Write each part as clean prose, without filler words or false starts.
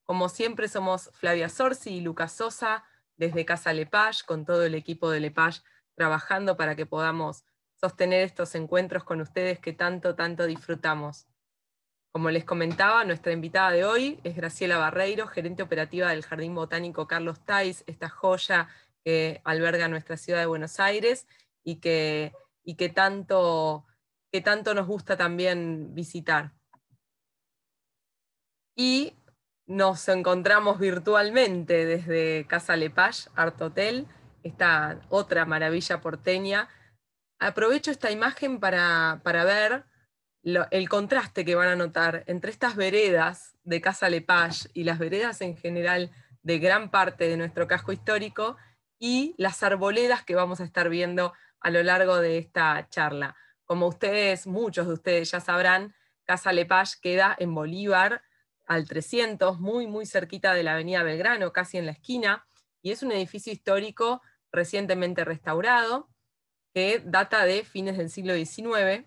Como siempre somos Flavia Sorsi y Lucas Sosa desde Casa Lepage, con todo el equipo de Lepage trabajando para que podamos sostener estos encuentros con ustedes que tanto disfrutamos. Como les comentaba, nuestra invitada de hoy es Graciela Barreiro, gerente operativa del Jardín Botánico Carlos Thais, esta joya que alberga nuestra ciudad de Buenos Aires y que tanto nos gusta también visitar. Y nos encontramos virtualmente desde Casa Lepage, Art Hotel, esta otra maravilla porteña. Aprovecho esta imagen para ver el contraste que van a notar entre estas veredas de Casa Lepage y las veredas en general de gran parte de nuestro casco histórico y las arboledas que vamos a estar viendo a lo largo de esta charla. Como muchos de ustedes ya sabrán, Casa Lepage queda en Bolívar al 300, muy cerquita de la avenida Belgrano, casi en la esquina, y es un edificio histórico recientemente restaurado, que data de fines del siglo XIX,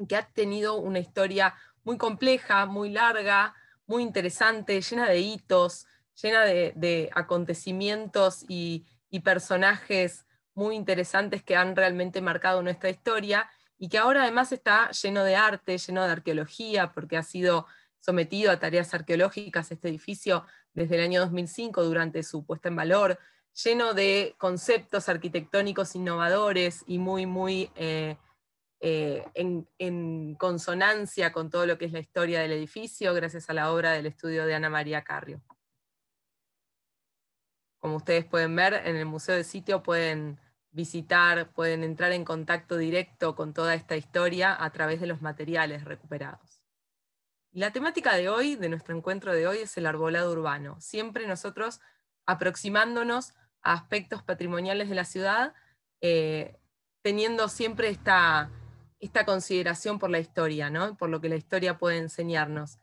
que ha tenido una historia muy compleja, muy larga, muy interesante, llena de hitos, llena de acontecimientos y personajes muy interesantes que han realmente marcado nuestra historia, y que ahora además está lleno de arte, lleno de arqueología, porque ha sido sometido a tareas arqueológicas este edificio desde el año 2005 durante su puesta en valor, lleno de conceptos arquitectónicos innovadores y muy en consonancia con todo lo que es la historia del edificio, gracias a la obra del estudio de Ana María Carrio. Como ustedes pueden ver, en el Museo del Sitio pueden visitar, pueden entrar en contacto directo con toda esta historia a través de los materiales recuperados. Y la temática de hoy, de nuestro encuentro de hoy, es el arbolado urbano. Siempre nosotros aproximándonos a aspectos patrimoniales de la ciudad, teniendo siempre esta consideración por la historia, ¿no? Por lo que la historia puede enseñarnos.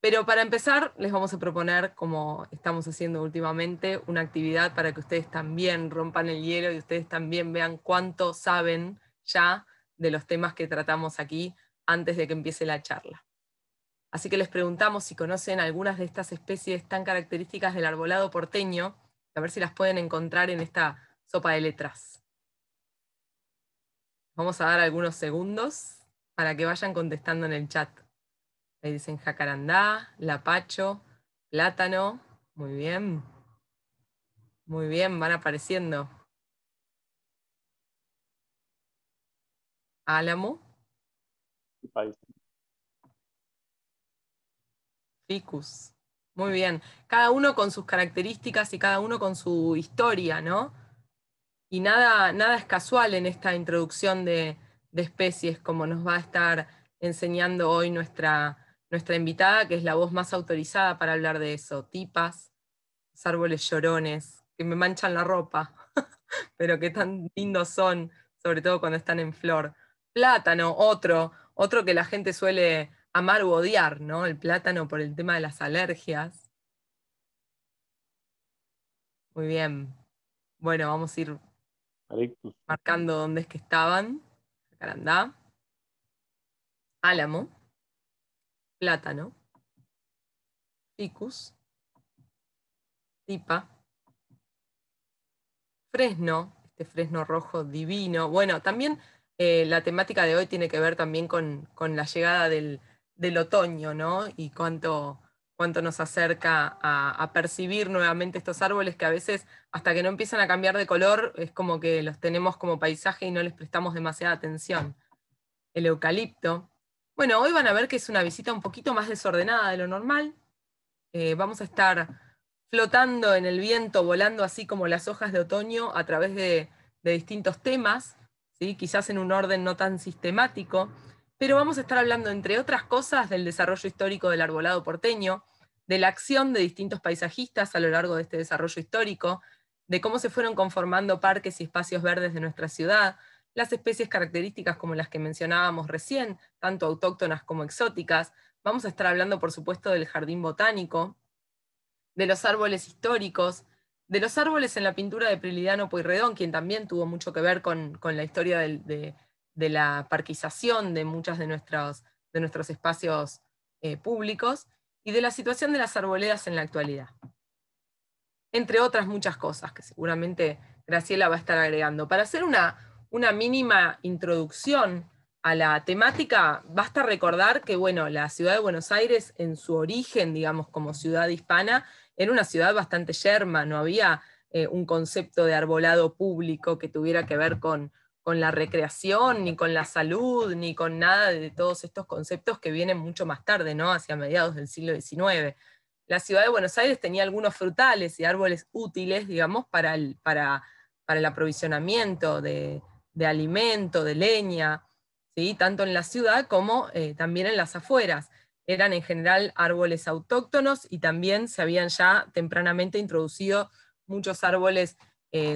Pero para empezar, les vamos a proponer, como estamos haciendo últimamente, una actividad para que ustedes también rompan el hielo y ustedes también vean cuánto saben ya de los temas que tratamos aquí antes de que empiece la charla. Así que les preguntamos si conocen algunas de estas especies tan características del arbolado porteño, a ver si las pueden encontrar en esta sopa de letras. Vamos a dar algunos segundos para que vayan contestando en el chat. Ahí dicen jacarandá, lapacho, plátano. Muy bien. Muy bien, van apareciendo. Álamo. Ficus. Muy bien. Cada uno con sus características y cada uno con su historia, ¿no? Y nada es casual en esta introducción de especies, como nos va a estar enseñando hoy nuestra invitada, que es la voz más autorizada para hablar de eso. Tipas, los árboles llorones, que me manchan la ropa, pero que tan lindos son, sobre todo cuando están en flor. Plátano, otro que la gente suele amar u odiar, ¿no? El plátano por el tema de las alergias. Muy bien. Bueno, vamos a ir marcando dónde es que estaban. Jacarandá, álamo, plátano, ficus, tipa, fresno, este fresno rojo divino. Bueno, también la temática de hoy tiene que ver también con la llegada del otoño, ¿no? Y cuánto nos acerca a percibir nuevamente estos árboles que a veces, hasta que no empiezan a cambiar de color, es como que los tenemos como paisaje y no les prestamos demasiada atención. El eucalipto. Bueno, hoy van a ver que es una visita un poquito más desordenada de lo normal. Vamos a estar flotando en el viento, volando así como las hojas de otoño a través de distintos temas, ¿sí? Quizás en un orden no tan sistemático, pero vamos a estar hablando, entre otras cosas, del desarrollo histórico del arbolado porteño, de la acción de distintos paisajistas a lo largo de este desarrollo histórico, de cómo se fueron conformando parques y espacios verdes de nuestra ciudad, las especies características como las que mencionábamos recién, tanto autóctonas como exóticas. Vamos a estar hablando, por supuesto, del jardín botánico, de los árboles históricos, de los árboles en la pintura de Prilidiano Pueyrredón, quien también tuvo mucho que ver con la historia de la parquización de muchos de nuestros espacios públicos, y de la situación de las arboledas en la actualidad. Entre otras muchas cosas que seguramente Graciela va a estar agregando. Para hacer una mínima introducción a la temática, basta recordar que, bueno, la ciudad de Buenos Aires, en su origen, digamos, como ciudad hispana, era una ciudad bastante yerma, no había un concepto de arbolado público que tuviera que ver con la recreación, ni con la salud, ni con nada de todos estos conceptos que vienen mucho más tarde, ¿no? Hacia mediados del siglo XIX. La ciudad de Buenos Aires tenía algunos frutales y árboles útiles, digamos, para el aprovisionamiento de alimento, de leña, ¿sí? Tanto en la ciudad como también en las afueras. Eran en general árboles autóctonos y también se habían ya tempranamente introducido muchos árboles,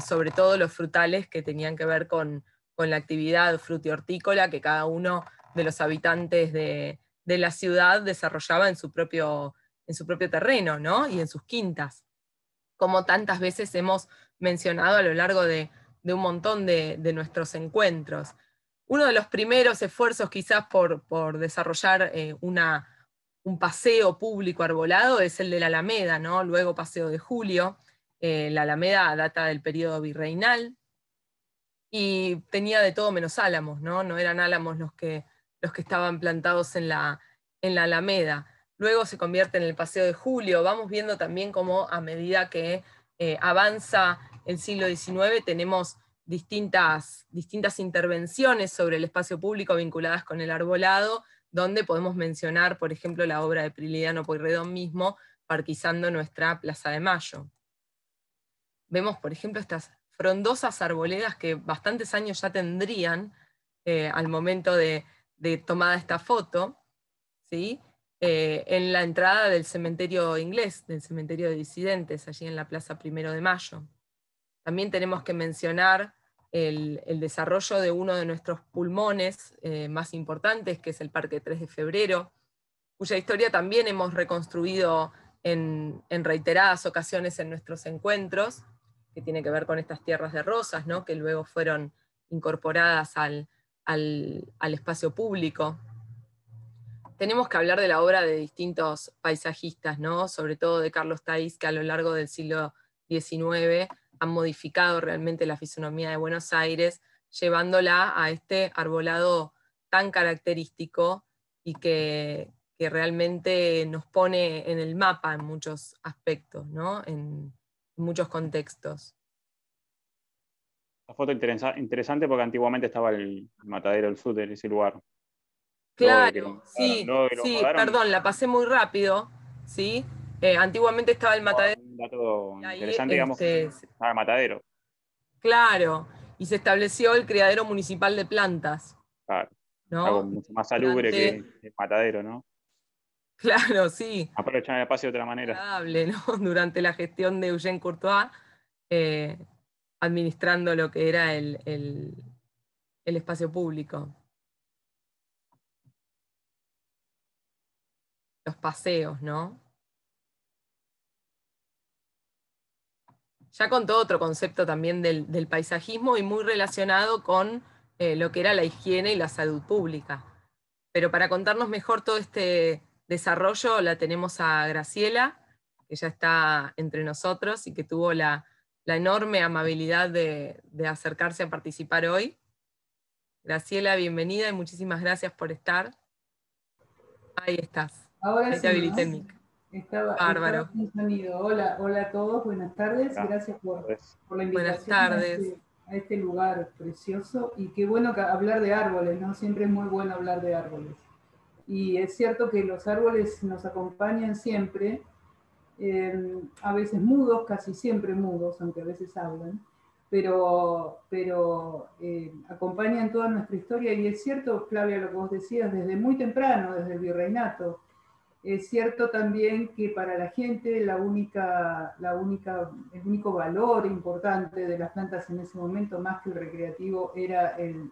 sobre todo los frutales que tenían que ver con la actividad frutihortícola que cada uno de los habitantes de la ciudad desarrollaba en su propio terreno, ¿no? Y en sus quintas, como tantas veces hemos mencionado a lo largo de un montón de nuestros encuentros. Uno de los primeros esfuerzos quizás por desarrollar un paseo público arbolado es el de la Alameda, ¿no? Luego Paseo de Julio. La Alameda data del periodo virreinal y tenía de todo menos álamos, ¿no? No eran álamos los que estaban plantados en la Alameda. Luego se convierte en el Paseo de Julio. Vamos viendo también cómo a medida que avanza el siglo XIX tenemos distintas intervenciones sobre el espacio público vinculadas con el arbolado, donde podemos mencionar, por ejemplo, la obra de Prilidiano Pueyrredón mismo, parquizando nuestra Plaza de Mayo. Vemos, por ejemplo, estas frondosas arboledas que bastantes años ya tendrían al momento de tomada esta foto, ¿sí? En la entrada del cementerio inglés, del cementerio de disidentes, allí en la Plaza Primero de Mayo. También tenemos que mencionar el desarrollo de uno de nuestros pulmones más importantes, que es el Parque 3 de Febrero, cuya historia también hemos reconstruido en reiteradas ocasiones en nuestros encuentros, que tiene que ver con estas tierras de rosas, ¿no? Que luego fueron incorporadas al espacio público. Tenemos que hablar de la obra de distintos paisajistas, ¿no? Sobre todo de Carlos Thays, que a lo largo del siglo XIX han modificado realmente la fisonomía de Buenos Aires, llevándola a este arbolado tan característico y que realmente nos pone en el mapa en muchos aspectos, ¿no? En muchos contextos. La foto interesante porque antiguamente estaba el matadero del sur en ese lugar. Claro, sí, luego que lo sí, mudaron, perdón, la pasé muy rápido, ¿sí? Antiguamente estaba el matadero un dato y ahí, interesante, digamos, estaba el matadero. claro, y se estableció el criadero municipal de plantas, Claro, algo ¿no? mucho más salubre Durante, que el matadero, ¿no? claro, sí, Aprovechan el espacio de otra manera. agradable, ¿no? Durante la gestión de Eugène Courtois, eh, administrando lo que era el espacio público, los paseos, ¿no? Ya contó otro concepto también del paisajismo y muy relacionado con lo que era la higiene y la salud pública. Pero para contarnos mejor todo este desarrollo la tenemos a Graciela, que ya está entre nosotros y que tuvo la enorme amabilidad de acercarse a participar hoy. Graciela, bienvenida y muchísimas gracias por estar. Ahí estás. Ahora Ahí te sí, ¿no? habilité el mic. Estaba Bárbaro. sin sonido. Hola, hola a todos, buenas tardes. Acá. Gracias Entonces, por la Buenas invitación tardes. a este lugar precioso. Y qué bueno hablar de árboles, ¿no? Siempre es muy bueno hablar de árboles. Y es cierto que los árboles nos acompañan siempre, a veces mudos, casi siempre mudos, aunque a veces hablan, pero acompañan toda nuestra historia. Y es cierto, Flavia, lo que vos decías, desde muy temprano, desde el virreinato. Es cierto también que para la gente el único valor importante de las plantas en ese momento, más que el recreativo, era el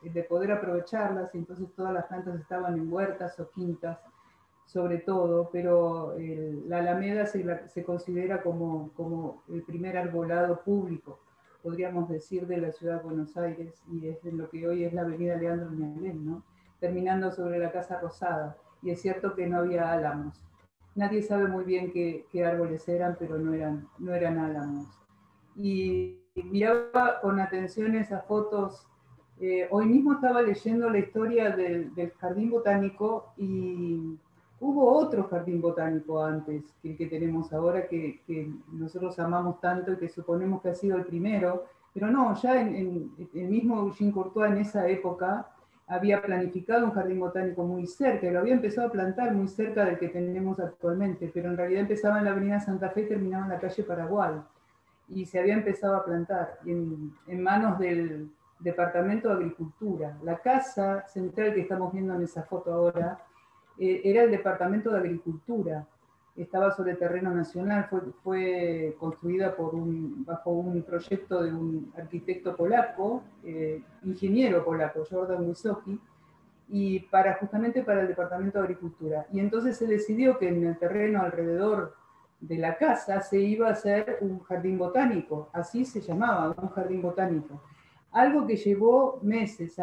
de poder aprovecharlas, y entonces todas las plantas estaban en huertas o quintas, sobre todo, pero la Alameda se considera como el primer arbolado público, podríamos decir, de la ciudad de Buenos Aires, y es en lo que hoy es la avenida Leandro Mialén, ¿no? Terminando sobre la Casa Rosada. Y es cierto que no había álamos. nadie sabe muy bien qué árboles eran, pero no eran álamos. Y miraba con atención esas fotos. Hoy mismo estaba leyendo la historia del jardín botánico y hubo otro jardín botánico antes que el que tenemos ahora, que nosotros amamos tanto y que suponemos que ha sido el primero, pero no, ya el mismo Eugene Courtois en esa época había planificado un jardín botánico muy cerca, y lo había empezado a plantar muy cerca del que tenemos actualmente, pero en realidad empezaba en la avenida Santa Fe y terminaba en la calle Paraguay, y se había empezado a plantar en manos del Departamento de Agricultura. La casa central que estamos viendo en esa foto ahora era el Departamento de Agricultura, estaba sobre terreno nacional, fue construida bajo un proyecto de un arquitecto polaco, ingeniero polaco, Jordan Wysocki, y justamente para el Departamento de Agricultura. Y entonces se decidió que en el terreno alrededor de la casa se iba a hacer un jardín botánico, así se llamaba, un jardín botánico. Algo que llevó meses y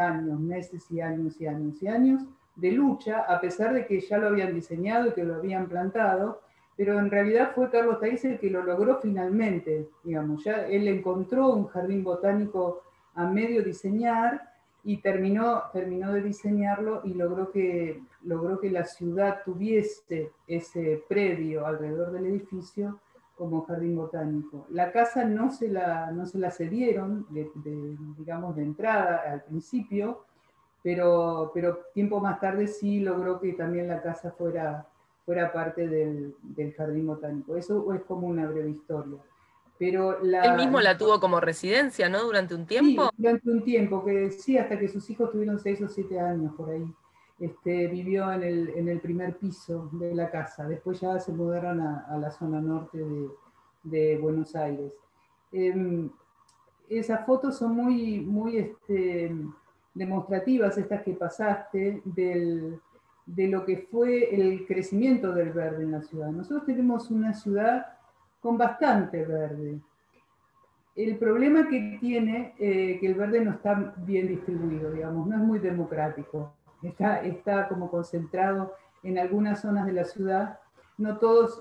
años y años y años de lucha, a pesar de que ya lo habían diseñado y que lo habían plantado, pero en realidad fue Carlos Thays el que lo logró finalmente, digamos, ya él encontró un jardín botánico a medio diseñar y terminó de diseñarlo y logró que la ciudad tuviese ese predio alrededor del edificio como jardín botánico. La casa no se la cedieron, digamos, de entrada al principio, pero tiempo más tarde sí logró que también la casa fuera parte del jardín botánico. Eso es como una breve historia. Pero Él mismo la tuvo como residencia, ¿no? Durante un sí, tiempo. durante un tiempo, que sí, hasta que sus hijos tuvieron 6 o 7 años por ahí. Vivió en el primer piso de la casa. Después ya se mudaron a la zona norte de Buenos Aires. Esas fotos son muy demostrativas, estas que pasaste, de lo que fue el crecimiento del verde en la ciudad. Nosotros tenemos una ciudad con bastante verde. El problema que tiene que el verde no está bien distribuido, digamos, no es muy democrático. Está como concentrado en algunas zonas de la ciudad. No todos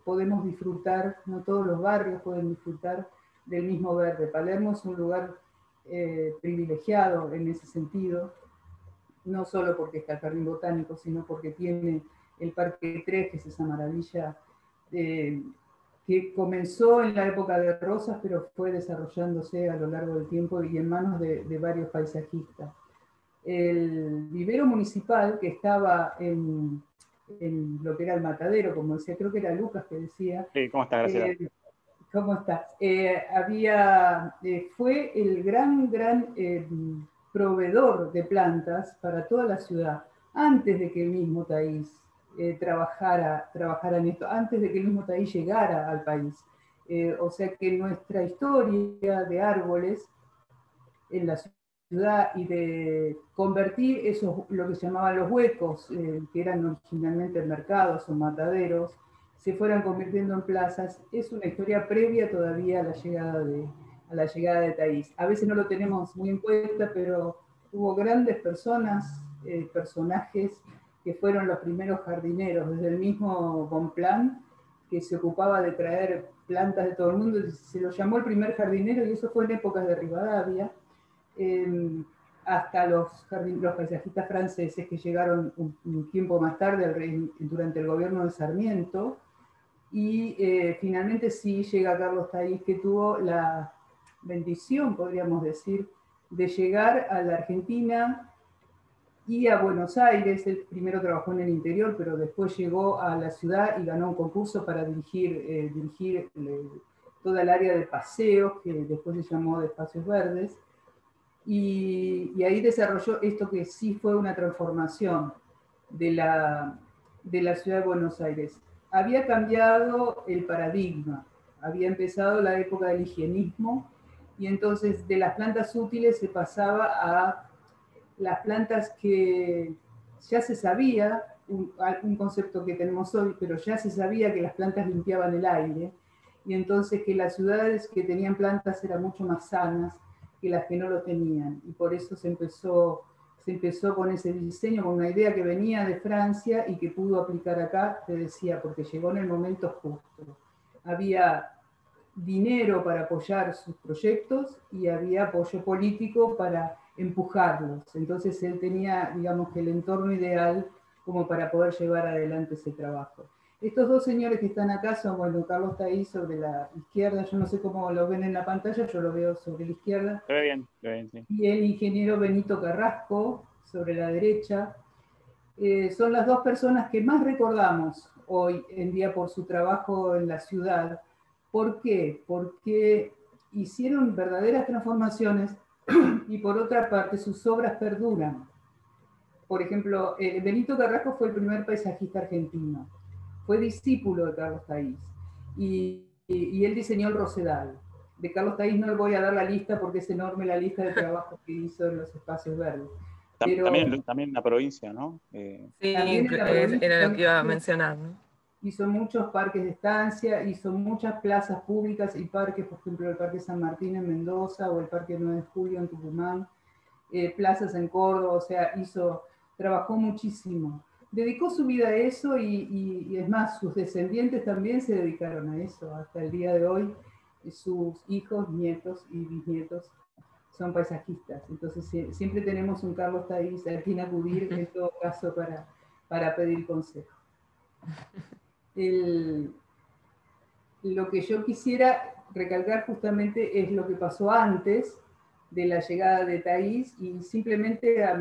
podemos disfrutar, no todos los barrios pueden disfrutar del mismo verde. Palermo es un lugar privilegiado en ese sentido, no solo porque está el jardín botánico, sino porque tiene el Parque 3, que es esa maravilla que comenzó en la época de Rosas, pero fue desarrollándose a lo largo del tiempo y en manos de varios paisajistas. El vivero municipal, que estaba en lo que era el matadero, como decía, creo que era Lucas que decía. Sí, ¿cómo está, Graciela? ¿Cómo estás? Fue el gran proveedor de plantas para toda la ciudad, antes de que el mismo Thays trabajara en esto, antes de que el mismo Thays llegara al país. O sea que nuestra historia de árboles en la ciudad y de convertir esos, lo que se llamaban los huecos, que eran originalmente mercados o mataderos, se fueran convirtiendo en plazas, es una historia previa todavía a la llegada de Thays. A veces no lo tenemos muy en cuenta, pero hubo grandes personajes que fueron los primeros jardineros, desde el mismo Bonpland, que se ocupaba de traer plantas de todo el mundo, se lo llamó el primer jardinero, y eso fue en épocas de Rivadavia, hasta los paisajistas franceses que llegaron un tiempo más tarde, durante el gobierno de Sarmiento, y finalmente sí llega Carlos Thays, que tuvo la bendición, podríamos decir, de llegar a la Argentina y a Buenos Aires. Él primero trabajó en el interior, pero después llegó a la ciudad y ganó un concurso para dirigir toda el área de paseos, que después se llamó de Espacios Verdes, y ahí desarrolló esto que sí fue una transformación de la ciudad de Buenos Aires. Había cambiado el paradigma, había empezado la época del higienismo, y entonces de las plantas útiles se pasaba a las plantas que ya se sabía, un concepto que tenemos hoy, pero ya se sabía que las plantas limpiaban el aire, y entonces que las ciudades que tenían plantas eran mucho más sanas que las que no lo tenían, y por eso se se empezó con ese diseño, con una idea que venía de Francia y que pudo aplicar acá, te decía, porque llegó en el momento justo. Había dinero para apoyar sus proyectos y había apoyo político para empujarlos. Entonces él tenía, digamos, que el entorno ideal como para poder llevar adelante ese trabajo. Estos dos señores que están acá son, bueno, Carlos está ahí sobre la izquierda, yo no sé cómo lo ven en la pantalla, yo lo veo sobre la izquierda. Se ve bien, sí. Y el ingeniero Benito Carrasco sobre la derecha. Son las dos personas que más recordamos hoy en día por su trabajo en la ciudad. ¿Por qué? Porque hicieron verdaderas transformaciones y por otra parte sus obras perduran. Por ejemplo, Benito Carrasco fue el primer paisajista argentino, fue discípulo de Carlos Taís y él diseñó el Rosedal. De Carlos Taís no le voy a dar la lista porque es enorme la lista de trabajos que hizo en los espacios verdes. Pero También en la provincia, ¿no? Sí, también en la provincia era lo que iba a mencionar, ¿no? hizo muchos parques de estancia, hizo muchas plazas públicas y parques, por ejemplo, el Parque San Martín en Mendoza o el Parque 9 de Julio en Tucumán, plazas en Córdoba, o sea, trabajó muchísimo. Dedicó su vida a eso y es más, sus descendientes también se dedicaron a eso. Hasta el día de hoy, sus hijos, nietos y bisnietos son paisajistas. Entonces, siempre tenemos un Carlos Taís a quien acudir, en todo caso, para pedir consejo. Lo que yo quisiera recalcar justamente es lo que pasó antes de la llegada de Taís y simplemente a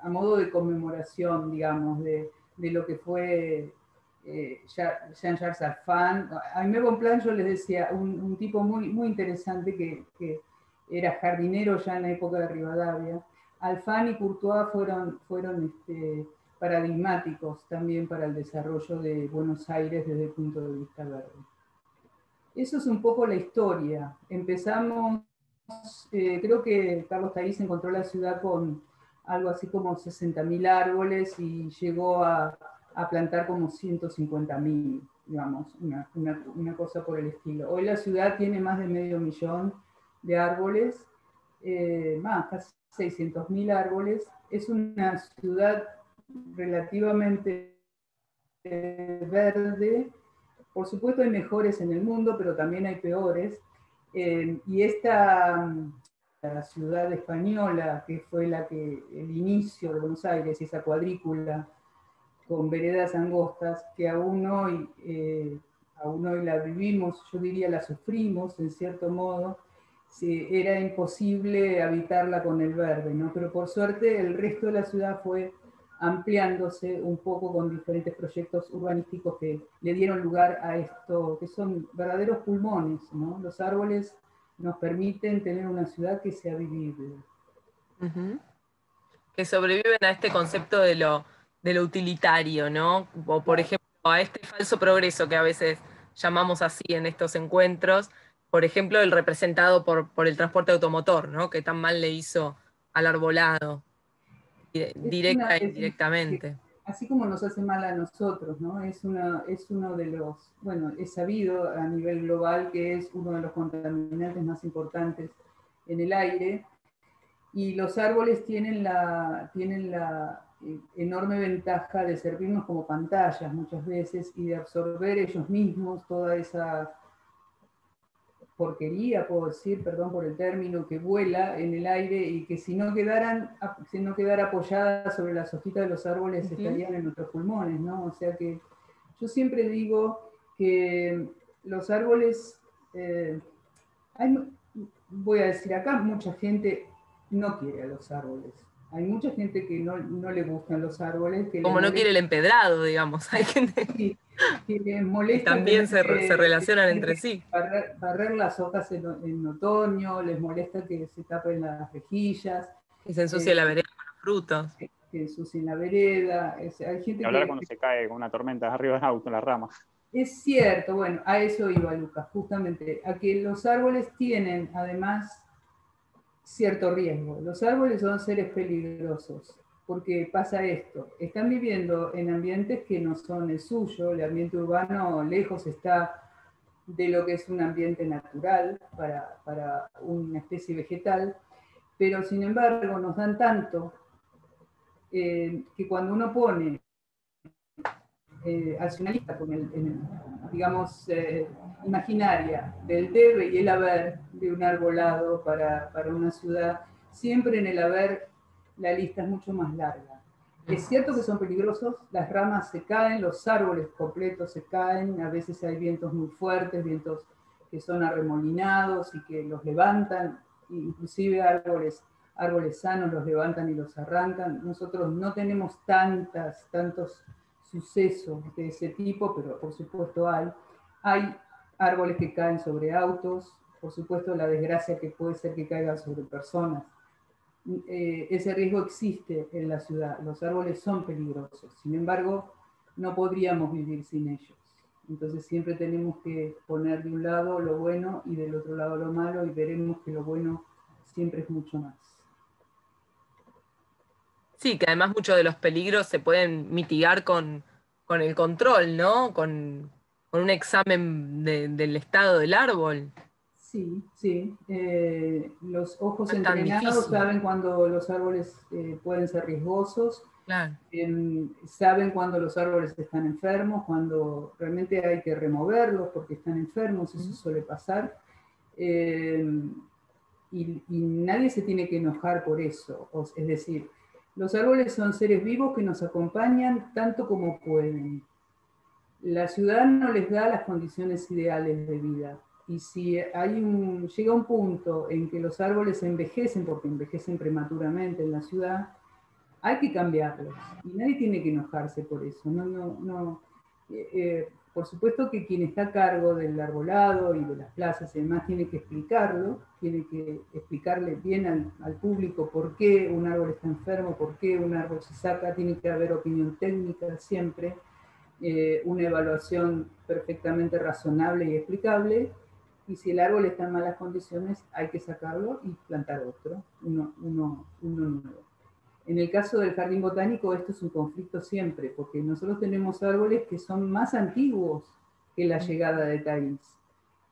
modo de conmemoración, digamos, de lo que fue Jean-Jacques Alphand. A Aimé Bonpland yo les decía, un tipo muy, muy interesante que era jardinero ya en la época de Rivadavia. Alphand y Courtois fueron paradigmáticos también para el desarrollo de Buenos Aires desde el punto de vista verde. Eso es un poco la historia. Empezamos, creo que Carlos Taís encontró la ciudad con algo así como 60.000 árboles y llegó a plantar como 150.000, digamos, una cosa por el estilo. Hoy la ciudad tiene más de 500.000 de árboles, más, casi 600.000 árboles. Es una ciudad relativamente verde. Por supuesto hay mejores en el mundo, pero también hay peores. Y la ciudad española, que fue el inicio de Buenos Aires, esa cuadrícula con veredas angostas, que aún hoy la vivimos, yo diría la sufrimos en cierto modo, era imposible habitarla con el verde, ¿no? Pero por suerte el resto de la ciudad fue ampliándose un poco con diferentes proyectos urbanísticos que le dieron lugar a esto, que son verdaderos pulmones, ¿no? Los árboles nos permiten tener una ciudad que sea vivible. Que sobreviven a este concepto de lo utilitario, ¿no? O por ejemplo, a este falso progreso que a veces llamamos así en estos encuentros, por ejemplo, el representado por el transporte automotor, ¿no? Que tan mal le hizo al arbolado, directa e indirectamente. Así como nos hace mal a nosotros, ¿no? Es uno de los, bueno, es sabido a nivel global que es uno de los contaminantes más importantes en el aire, y los árboles tienen la enorme ventaja de servirnos como pantallas muchas veces y de absorber ellos mismos toda esa porquería, puedo decir, perdón por el término, que vuela en el aire y que si no quedara apoyada sobre las hojitas de los árboles estarían en nuestros pulmones, ¿no? O sea que yo siempre digo que los árboles, voy a decir acá, mucha gente no quiere a los árboles. Hay mucha gente que no le gustan los árboles. Como no quiere el empedrado, digamos. Hay gente que les molesta. También se relacionan entre sí. Barrer las hojas en otoño, les molesta que se tapen las rejillas. Que se ensucie la vereda con los frutos. Que ensucien la vereda. Hay gente hablar cuando se cae con una tormenta arriba del auto en la rama. Es cierto, bueno, a eso iba Lucas, justamente, a que los árboles tienen además cierto riesgo. Los árboles son seres peligrosos, porque pasa esto, están viviendo en ambientes que no son el suyo, el ambiente urbano lejos está de lo que es un ambiente natural para una especie vegetal, pero sin embargo nos dan tanto que cuando uno pone hace una lista con digamos, imaginaria del debe y el haber de un arbolado para una ciudad, siempre en el haber la lista es mucho más larga. Es cierto que son peligrosos, las ramas se caen, los árboles completos se caen, a veces hay vientos muy fuertes, vientos que son arremolinados y que los levantan, inclusive árboles sanos los levantan y los arrancan. Nosotros no tenemos tantos sucesos de ese tipo, pero por supuesto hay árboles que caen sobre autos, por supuesto la desgracia que puede ser que caigan sobre personas. Ese riesgo existe en la ciudad, los árboles son peligrosos, sin embargo no podríamos vivir sin ellos. Entonces siempre tenemos que poner de un lado lo bueno y del otro lado lo malo, y veremos que lo bueno siempre es mucho más. Sí, que además muchos de los peligros se pueden mitigar con el control, ¿no? Con un examen del estado del árbol. Sí, sí. Los ojos No es tan entrenados difícil. saben cuando los árboles pueden ser riesgosos, Claro. saben cuando los árboles están enfermos, cuando realmente hay que removerlos porque están enfermos, eso suele pasar. Y nadie se tiene que enojar por eso. Es decir, los árboles son seres vivos que nos acompañan tanto como pueden. La ciudad no les da las condiciones ideales de vida. Y si llega un punto en que los árboles envejecen, porque envejecen prematuramente en la ciudad, hay que cambiarlos. Y nadie tiene que enojarse por eso. Por supuesto que quien está a cargo del arbolado y de las plazas y demás tiene que explicarlo, tiene que explicarle bien al público por qué un árbol está enfermo, por qué un árbol se saca, tiene que haber opinión técnica siempre, una evaluación perfectamente razonable y explicable, y si el árbol está en malas condiciones hay que sacarlo y plantar otro, uno nuevo. En el caso del jardín botánico esto es un conflicto siempre, porque nosotros tenemos árboles que son más antiguos que la llegada de Thaís.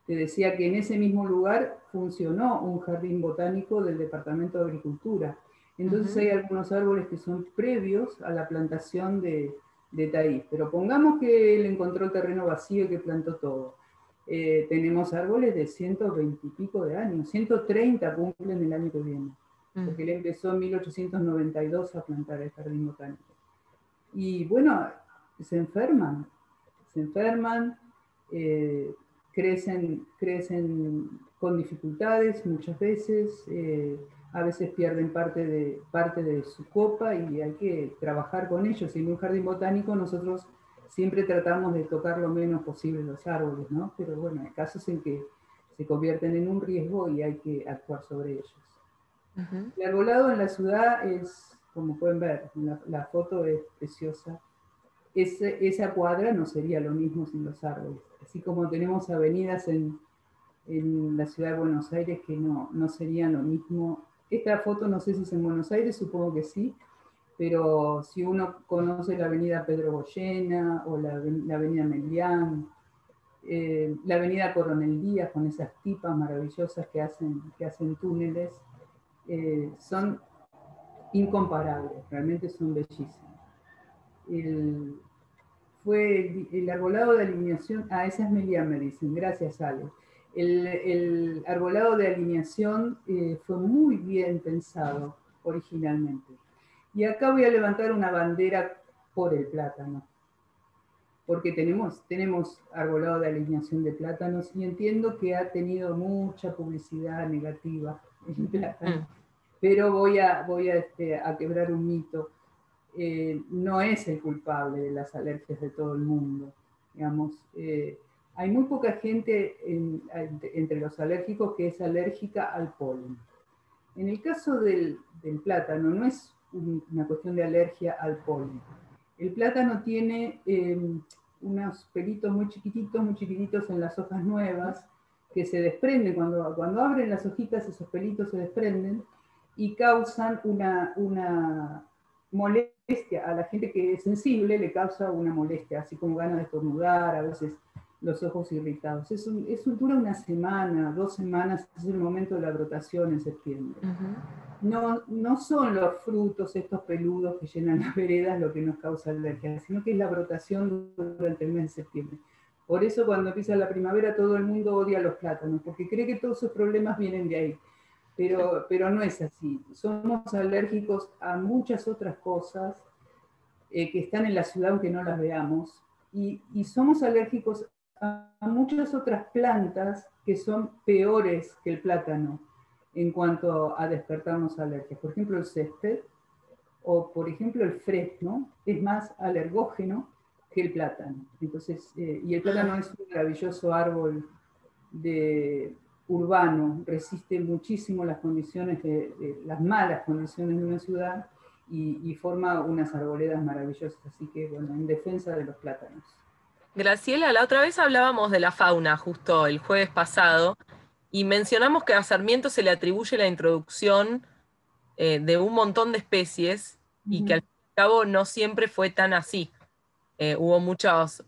Te decía que en ese mismo lugar funcionó un jardín botánico del Departamento de Agricultura. Entonces hay algunos árboles que son previos a la plantación de Thaís. Pero pongamos que él encontró el terreno vacío y que plantó todo. Tenemos árboles de 120 y pico de años, 130 cumplen el año que viene, porque él empezó en 1892 a plantar el jardín botánico. Y bueno, se enferman, crecen con dificultades muchas veces, a veces pierden parte de su copa y hay que trabajar con ellos. En un jardín botánico nosotros siempre tratamos de tocar lo menos posible los árboles, ¿no? Pero bueno, hay casos en que se convierten en un riesgo y hay que actuar sobre ellos. El arbolado en la ciudad es, como pueden ver, la foto es preciosa. Esa cuadra no sería lo mismo sin los árboles. Así como tenemos avenidas en la ciudad de Buenos Aires que no serían lo mismo. Esta foto no sé si es en Buenos Aires, supongo que sí, pero si uno conoce la avenida Pedro Goyena o la avenida Melián, la avenida Coronel Díaz con esas tipas maravillosas que hacen túneles, son incomparables, realmente son bellísimos. Fue el arbolado de alineación, esa es Melián, me dicen, gracias Ale. El arbolado de alineación fue muy bien pensado originalmente. Y acá voy a levantar una bandera por el plátano, porque tenemos arbolado de alineación de plátanos y entiendo que ha tenido mucha publicidad negativa el plátano, pero voy a quebrar un mito. No es el culpable de las alergias de todo el mundo, digamos. Hay muy poca gente entre los alérgicos que es alérgica al polen. En el caso del plátano no es una cuestión de alergia al polen. El plátano tiene unos pelitos muy chiquititos en las hojas nuevas que se desprenden, cuando abren las hojitas esos pelitos se desprenden y causan una molestia a la gente que es sensible, le causa una molestia, así como ganas de estornudar, a veces los ojos irritados. Eso dura una semana, 2 semanas, es el momento de la brotación en septiembre. No son los frutos estos peludos que llenan las veredas lo que nos causa alergia, sino que es la brotación durante el mes de septiembre. Por eso cuando empieza la primavera todo el mundo odia los plátanos, porque cree que todos sus problemas vienen de ahí. Pero no es así. Somos alérgicos a muchas otras cosas que están en la ciudad aunque no las veamos, y somos alérgicos a muchas otras plantas que son peores que el plátano en cuanto a despertarnos alergias. Por ejemplo, el césped, o por ejemplo el fresno, es más alergógeno que el plátano. Entonces, y el plátano es un maravilloso árbol urbano, resiste muchísimo las condiciones las malas condiciones de una ciudad, y forma unas arboledas maravillosas. Así que, bueno, en defensa de los plátanos. Graciela, la otra vez hablábamos de la fauna, justo el jueves pasado, y mencionamos que a Sarmiento se le atribuye la introducción de un montón de especies, y que al fin y al cabo no siempre fue tan así. Hubo muchas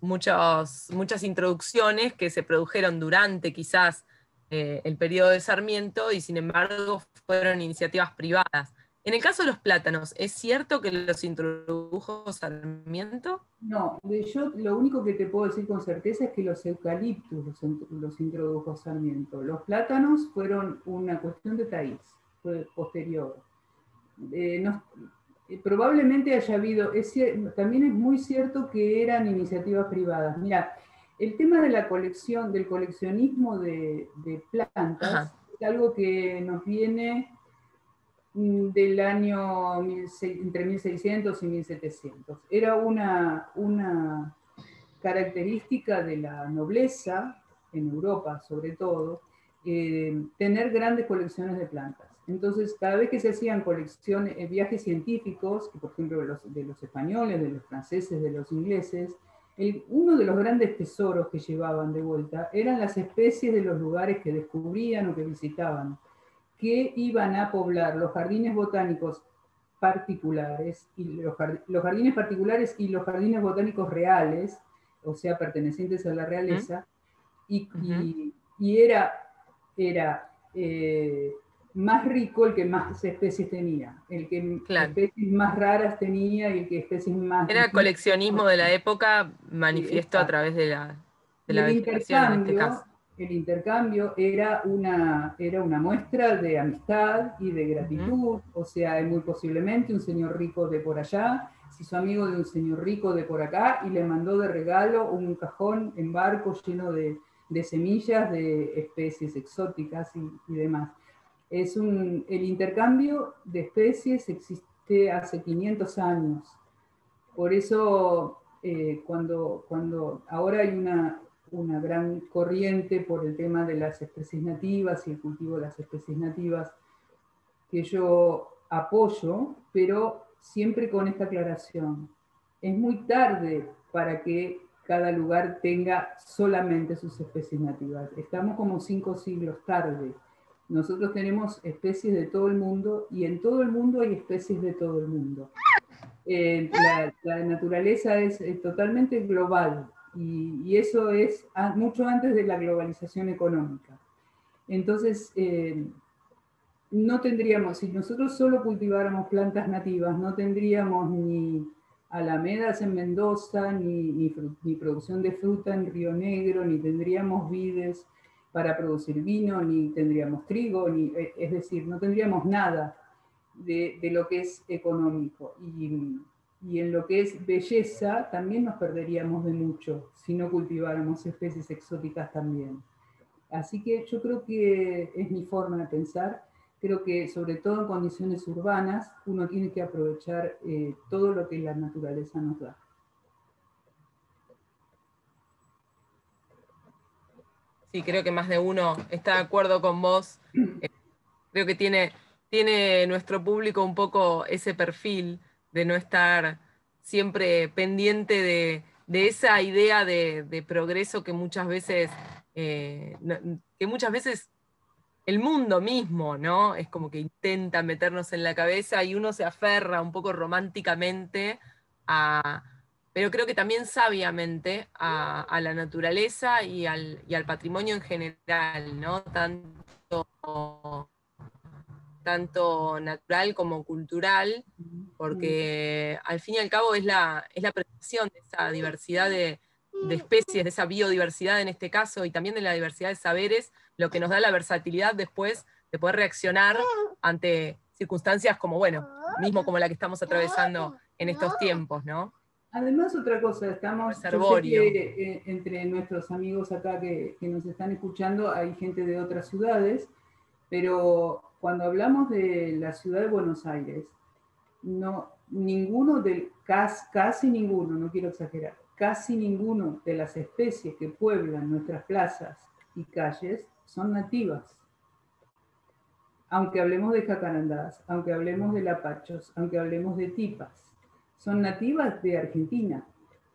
introducciones que se produjeron durante quizás el periodo de Sarmiento, y sin embargo fueron iniciativas privadas. En el caso de los plátanos, ¿es cierto que los introdujo Sarmiento? No, yo lo único que te puedo decir con certeza es que los eucaliptus los introdujo Sarmiento. Los plátanos fueron una cuestión de taíz, fue posterior. Probablemente haya habido, también es muy cierto que eran iniciativas privadas. Mira, el tema de la colección, del coleccionismo de plantas, es algo que nos viene del año entre 1600 y 1700. Era una característica de la nobleza, en Europa sobre todo, tener grandes colecciones de plantas. Entonces, cada vez que se hacían colecciones, viajes científicos, por ejemplo de los españoles, de los franceses, de los ingleses, uno de los grandes tesoros que llevaban de vuelta eran las especies de los lugares que descubrían o que visitaban, que iban a poblar los jardines botánicos particulares, y los jardines particulares y los jardines botánicos reales, o sea, pertenecientes a la realeza, y era más rico el que más especies tenía, el que especies más raras tenía, y el que especies más... Era coleccionismo de la época, manifiesto a través de la vegetación en este caso. El intercambio era una muestra de amistad y de gratitud. O sea, muy posiblemente un señor rico de por allá se hizo amigo de un señor rico de por acá y le mandó de regalo un cajón en barco lleno de semillas de especies exóticas y demás. El intercambio de especies existe hace 500 años. Por eso, cuando ahora hay una gran corriente por el tema de las especies nativas y el cultivo de las especies nativas, que yo apoyo, pero siempre con esta aclaración. Es muy tarde para que cada lugar tenga solamente sus especies nativas. Estamos como 5 siglos tarde. Nosotros tenemos especies de todo el mundo, y en todo el mundo hay especies de todo el mundo. La naturaleza es totalmente global, y eso es mucho antes de la globalización económica. Entonces, no tendríamos, si nosotros solo cultiváramos plantas nativas, no tendríamos ni alamedas en Mendoza, ni producción de fruta en Río Negro, ni tendríamos vides para producir vino, ni tendríamos trigo, es decir, no tendríamos nada de lo que es económico. Y en lo que es belleza también nos perderíamos de mucho si no cultiváramos especies exóticas también. Así que yo creo que es mi forma de pensar. Creo que sobre todo en condiciones urbanas uno tiene que aprovechar todo lo que la naturaleza nos da. Sí, creo que más de uno está de acuerdo con vos. Creo que tiene nuestro público un poco ese perfil de no estar siempre pendiente de esa idea de progreso que muchas veces el mundo mismo, ¿no? Es como que intenta meternos en la cabeza, y uno se aferra un poco románticamente a pero creo que también sabiamente a la naturaleza y al patrimonio en general, ¿no? Tanto natural como cultural, porque al fin y al cabo es la preservación de esa diversidad de especies, de esa biodiversidad en este caso, y también de la diversidad de saberes, lo que nos da la versatilidad después de poder reaccionar ante circunstancias como, bueno, mismo como la que estamos atravesando en estos tiempos, ¿no? Además, otra cosa, yo sé que entre nuestros amigos acá que nos están escuchando hay gente de otras ciudades, pero cuando hablamos de la ciudad de Buenos Aires, casi ninguno, no quiero exagerar, casi ninguno de las especies que pueblan nuestras plazas y calles son nativas. Aunque hablemos de jacarandás, aunque hablemos de lapachos, aunque hablemos de tipas, son nativas de Argentina,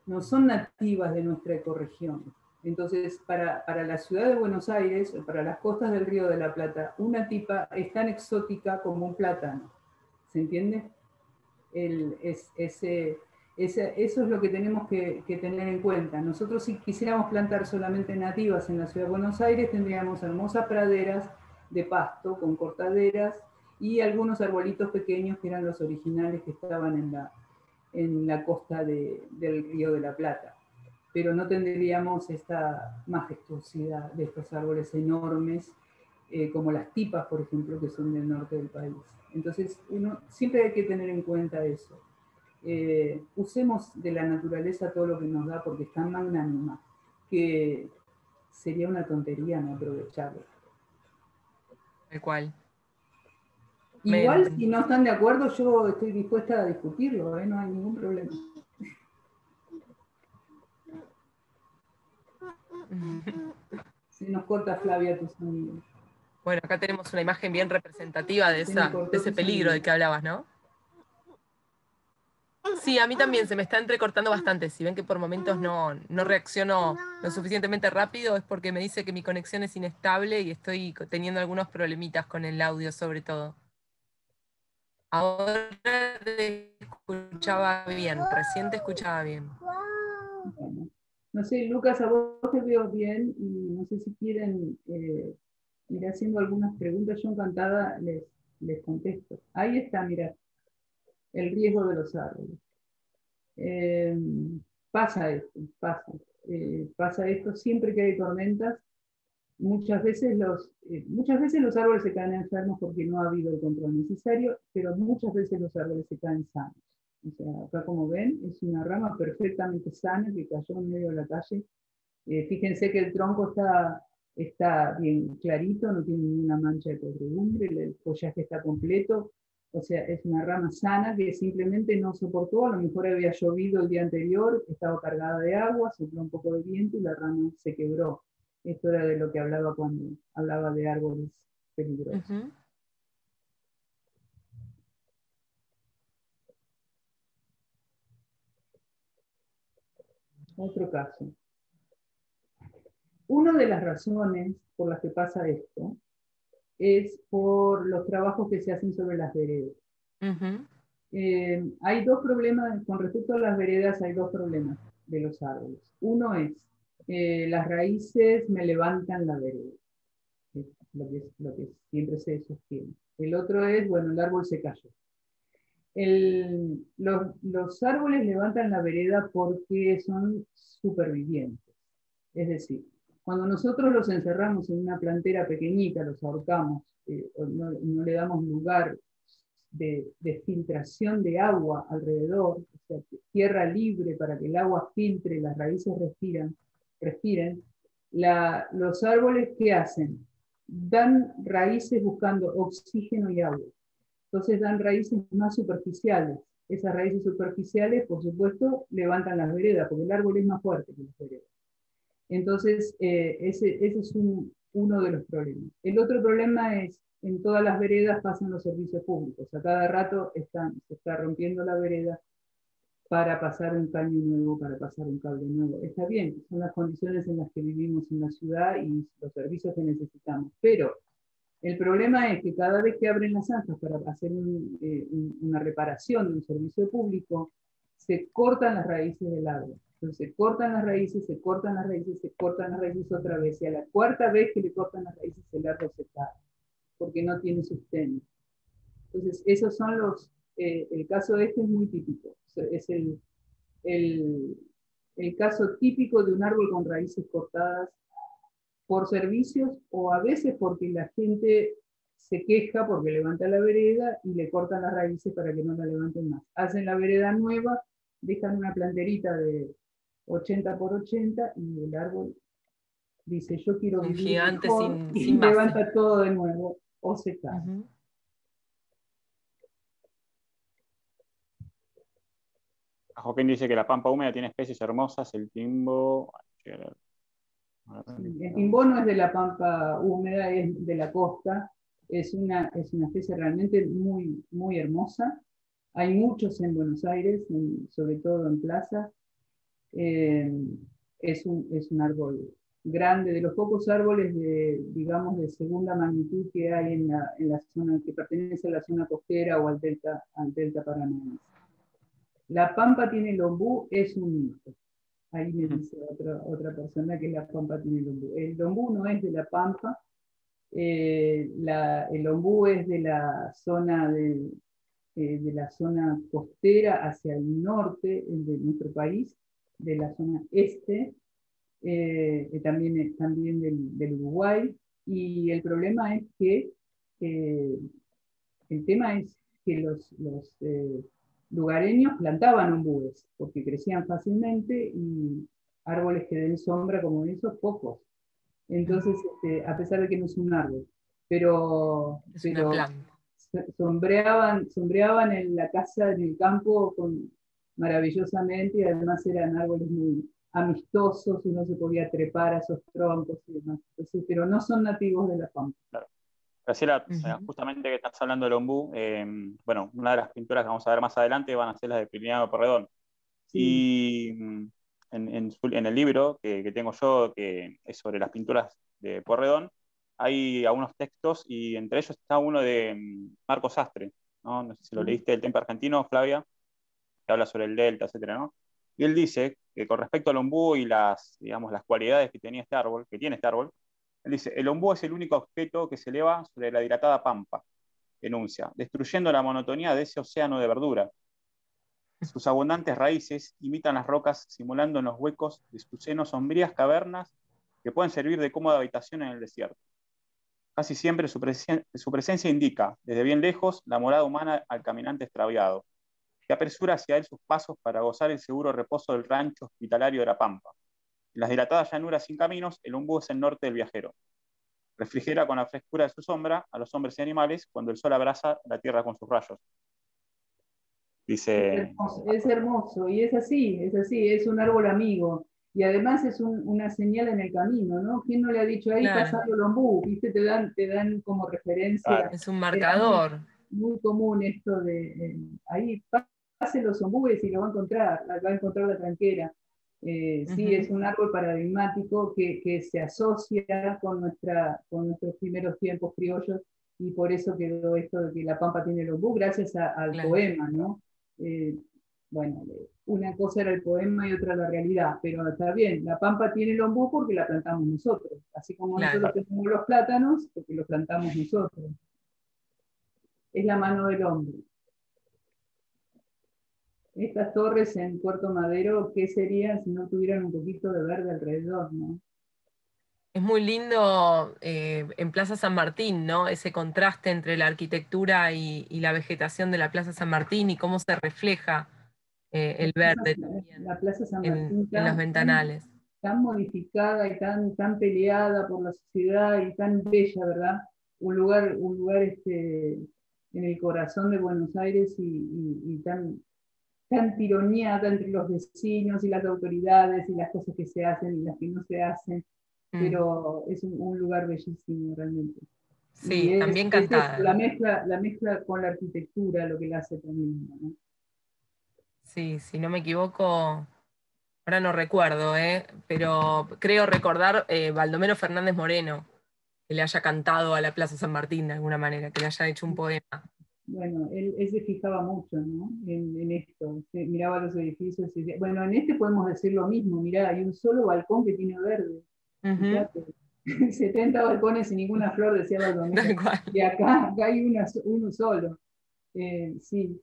no son nativas de nuestra ecorregión. Entonces, para la ciudad de Buenos Aires, o para las costas del Río de la Plata, una tipa es tan exótica como un plátano. ¿Se entiende? Eso es lo que tenemos que tener en cuenta. Nosotros, si quisiéramos plantar solamente nativas en la ciudad de Buenos Aires, tendríamos hermosas praderas de pasto con cortaderas y algunos arbolitos pequeños que eran los originales que estaban en la costa del Río de la Plata. Pero no tendríamos esta majestuosidad de estos árboles enormes, como las tipas, por ejemplo, que son del norte del país. Entonces, siempre hay que tener en cuenta eso. Usemos de la naturaleza todo lo que nos da porque es tan magnánima que sería una tontería no aprovecharlo. El cual. Igual, si no están de acuerdo, yo estoy dispuesta a discutirlo, no hay ningún problema. Se nos corta Flavia tus amigos. Bueno, acá tenemos una imagen bien representativa de ese peligro del que hablabas, ¿no? Sí, a mí también se me está entrecortando bastante. Si ven que por momentos no reacciono lo suficientemente rápido, es porque me dice que mi conexión es inestable y estoy teniendo algunos problemitas con el audio, sobre todo. Ahora te escuchaba bien, recién te escuchaba bien. Bueno, no sé, Lucas, a vos te veo bien y no sé si quieren ir haciendo algunas preguntas. Yo encantada les contesto. Ahí está, mira, el riesgo de los árboles. Pasa esto siempre que hay tormentas. Muchas veces los árboles se caen enfermos porque no ha habido el control necesario, pero muchas veces los árboles se caen sanos. O sea, acá como ven, es una rama perfectamente sana que cayó en medio de la calle. Fíjense que el tronco está bien clarito, no tiene ninguna mancha de podredumbre, el follaje está completo. O sea, es una rama sana que simplemente no soportó, a lo mejor había llovido el día anterior, estaba cargada de agua, sopló un poco de viento y la rama se quebró. Esto era de lo que hablaba cuando hablaba de árboles peligrosos. Uh-huh. Otro caso. Una de las razones por las que pasa esto es por los trabajos que se hacen sobre las veredas. Uh-huh. Hay dos problemas, con respecto a las veredas, hay dos problemas de los árboles. Uno es, las raíces me levantan la vereda, es lo que siempre se sostiene. El otro es, bueno, el árbol se cayó. Los árboles levantan la vereda porque son supervivientes. Es decir, cuando nosotros los encerramos en una plantera pequeñita, los ahorcamos, no le damos lugar de filtración de agua alrededor, o sea, tierra libre para que el agua filtre, las raíces respiren, los árboles, ¿qué hacen? Dan raíces buscando oxígeno y agua. Entonces dan raíces más superficiales. Esas raíces superficiales, por supuesto, levantan las veredas, porque el árbol es más fuerte que las veredas. Entonces, ese es uno de los problemas. El otro problema es, en todas las veredas pasan los servicios públicos. A cada rato se está rompiendo la vereda para pasar un caño nuevo, para pasar un cable nuevo. Está bien, son las condiciones en las que vivimos en la ciudad y los servicios que necesitamos. Pero el problema es que cada vez que abren las zanjas para hacer una reparación de un servicio público, se cortan las raíces del árbol. Entonces se cortan las raíces, se cortan las raíces, se cortan las raíces otra vez. Y a la cuarta vez que le cortan las raíces, el árbol se cae, porque no tiene sustento. Entonces, esos son el caso de este es muy típico. Es el caso típico de un árbol con raíces cortadas por servicios o a veces porque la gente se queja porque levanta la vereda y le cortan las raíces para que no la levanten más. Hacen la vereda nueva, dejan una planterita de 80 por 80 y el árbol dice, yo quiero un vivir gigante mejor, sin y base. levanta todo de nuevo o se cae. Joaquín dice que la pampa húmeda tiene especies hermosas, el timbo. El timbó no es de la pampa húmeda, es de la costa. Es una especie realmente muy, muy hermosa. Hay muchos en Buenos Aires, sobre todo en plazas. Es un árbol grande, de los pocos árboles digamos, de segunda magnitud que hay en la zona, que pertenece a la zona costera o al delta paranaense. La pampa tiene el ombú, es un mito. Ahí me dice otra persona que la pampa tiene el ombú. El ombú no es de la pampa, el ombú es de la zona de la zona costera hacia el norte de nuestro país, de la zona este, también del Uruguay. Y el problema es que el tema es que los lugareños plantaban ombúes porque crecían fácilmente y árboles que den sombra como esos, pocos. Entonces, a pesar de que no es un árbol, pero una planta. sombreaban en la casa, en el campo, maravillosamente, y además eran árboles muy amistosos, uno se podía trepar a esos troncos y demás. Entonces, pero no son nativos de la pampa. Claro. Graciela, justamente que estás hablando del ombú, bueno, una de las pinturas que vamos a ver más adelante van a ser las de Pirineo de Porredón. Sí. Y en el libro que tengo yo, que es sobre las pinturas de Porredón, hay algunos textos y entre ellos está uno de Marco Sastre, ¿no? No sé si lo leíste, El Temple Argentino, Flavia, que habla sobre el delta, etcétera, ¿no? Y él dice que con respecto al ombú y digamos, las cualidades que tiene este árbol, él dice, el ombú es el único objeto que se eleva sobre la dilatada pampa, enuncia, destruyendo la monotonía de ese océano de verdura. Sus abundantes raíces imitan las rocas, simulando en los huecos de su seno sombrías cavernas que pueden servir de cómoda habitación en el desierto. Casi siempre su presencia indica, desde bien lejos, la morada humana al caminante extraviado, que apresura hacia él sus pasos para gozar el seguro reposo del rancho hospitalario de la Pampa. En las dilatadas llanuras sin caminos, el ombú es el norte del viajero. Refrigera con la frescura de su sombra a los hombres y animales cuando el sol abraza la tierra con sus rayos. Dice... Es hermoso, y es así, es un árbol amigo. Y además es una señal en el camino, ¿no? ¿Quién no le ha dicho ahí pasando el ombú? ¿Viste? Te dan como referencia. Claro. Es un marcador. Muy común esto de ahí pasen los ombúes y lo va a encontrar la tranquera. Sí, es un árbol paradigmático que se asocia con nuestros primeros tiempos criollos, y por eso quedó esto de que la pampa tiene el ombú, gracias al poema, ¿no? Bueno, una cosa era el poema y otra la realidad, pero está bien, la pampa tiene el ombú porque la plantamos nosotros, así como nosotros tenemos los plátanos, porque los plantamos nosotros. Es la mano del hombre. Estas torres en Puerto Madero, ¿qué serían si no tuvieran un poquito de verde alrededor, no? Es muy lindo en Plaza San Martín, ¿no? Ese contraste entre la arquitectura y la vegetación de la Plaza San Martín y cómo se refleja el verde también la Plaza San Martín en los ventanales. Tan modificada y tan peleada por la sociedad y tan bella, ¿verdad? Un lugar en el corazón de Buenos Aires y tan tironeada entre los vecinos y las autoridades y las cosas que se hacen y las que no se hacen. Pero es un lugar bellísimo realmente. Sí, también cantada. La mezcla con la arquitectura, lo que la hace también, ¿no? Sí, si no me equivoco, ahora no recuerdo, pero creo recordar Baldomero Fernández Moreno, que le haya cantado a la Plaza San Martín de alguna manera, que le haya hecho un poema. Bueno, él se fijaba mucho, ¿no? En esto. Miraba los edificios y decía, bueno, en este podemos decir lo mismo. Mirá, hay un solo balcón que tiene verde. Fíjate, 70 balcones y ninguna flor, decía Baldomero. Tal cual. Y acá hay uno solo. Sí,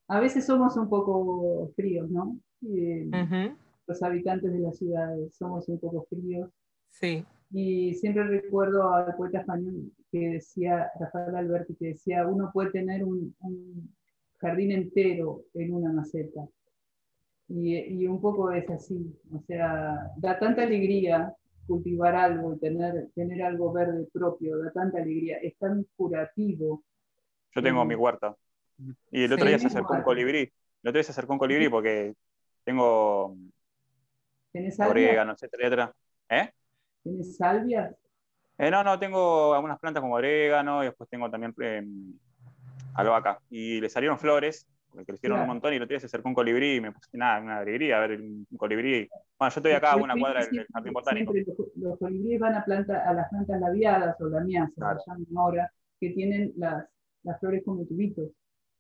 a veces somos un poco fríos, ¿no? Ujú. Los habitantes de las ciudades somos un poco fríos. Sí. Y siempre recuerdo al poeta español que decía, Rafael Alberti, que decía, uno puede tener un jardín entero en una maceta. Y un poco es así, o sea, da tanta alegría cultivar algo y tener algo verde propio, da tanta alegría, es tan curativo. Yo tengo mi huerta. Y el otro día Sí. se acercó un colibrí. El otro día se acercó un colibrí porque tengo ¿Tenés salvia? orégano, etcétera, etcétera. ¿Eh? ¿Tenés salvias? No, tengo algunas plantas como orégano y después tengo también albahaca. Y le salieron flores, porque crecieron un Claro. montón y el otro día se acercó un colibrí y me puse nada, una alegría ver un colibrí. Bueno, yo estoy Los acá a una cuadra colibríes del jardín botánico. siempre los colibríes van a las plantas labiadas o lamiáceas, se Claro. llaman ahora, que tienen las flores como tubitos.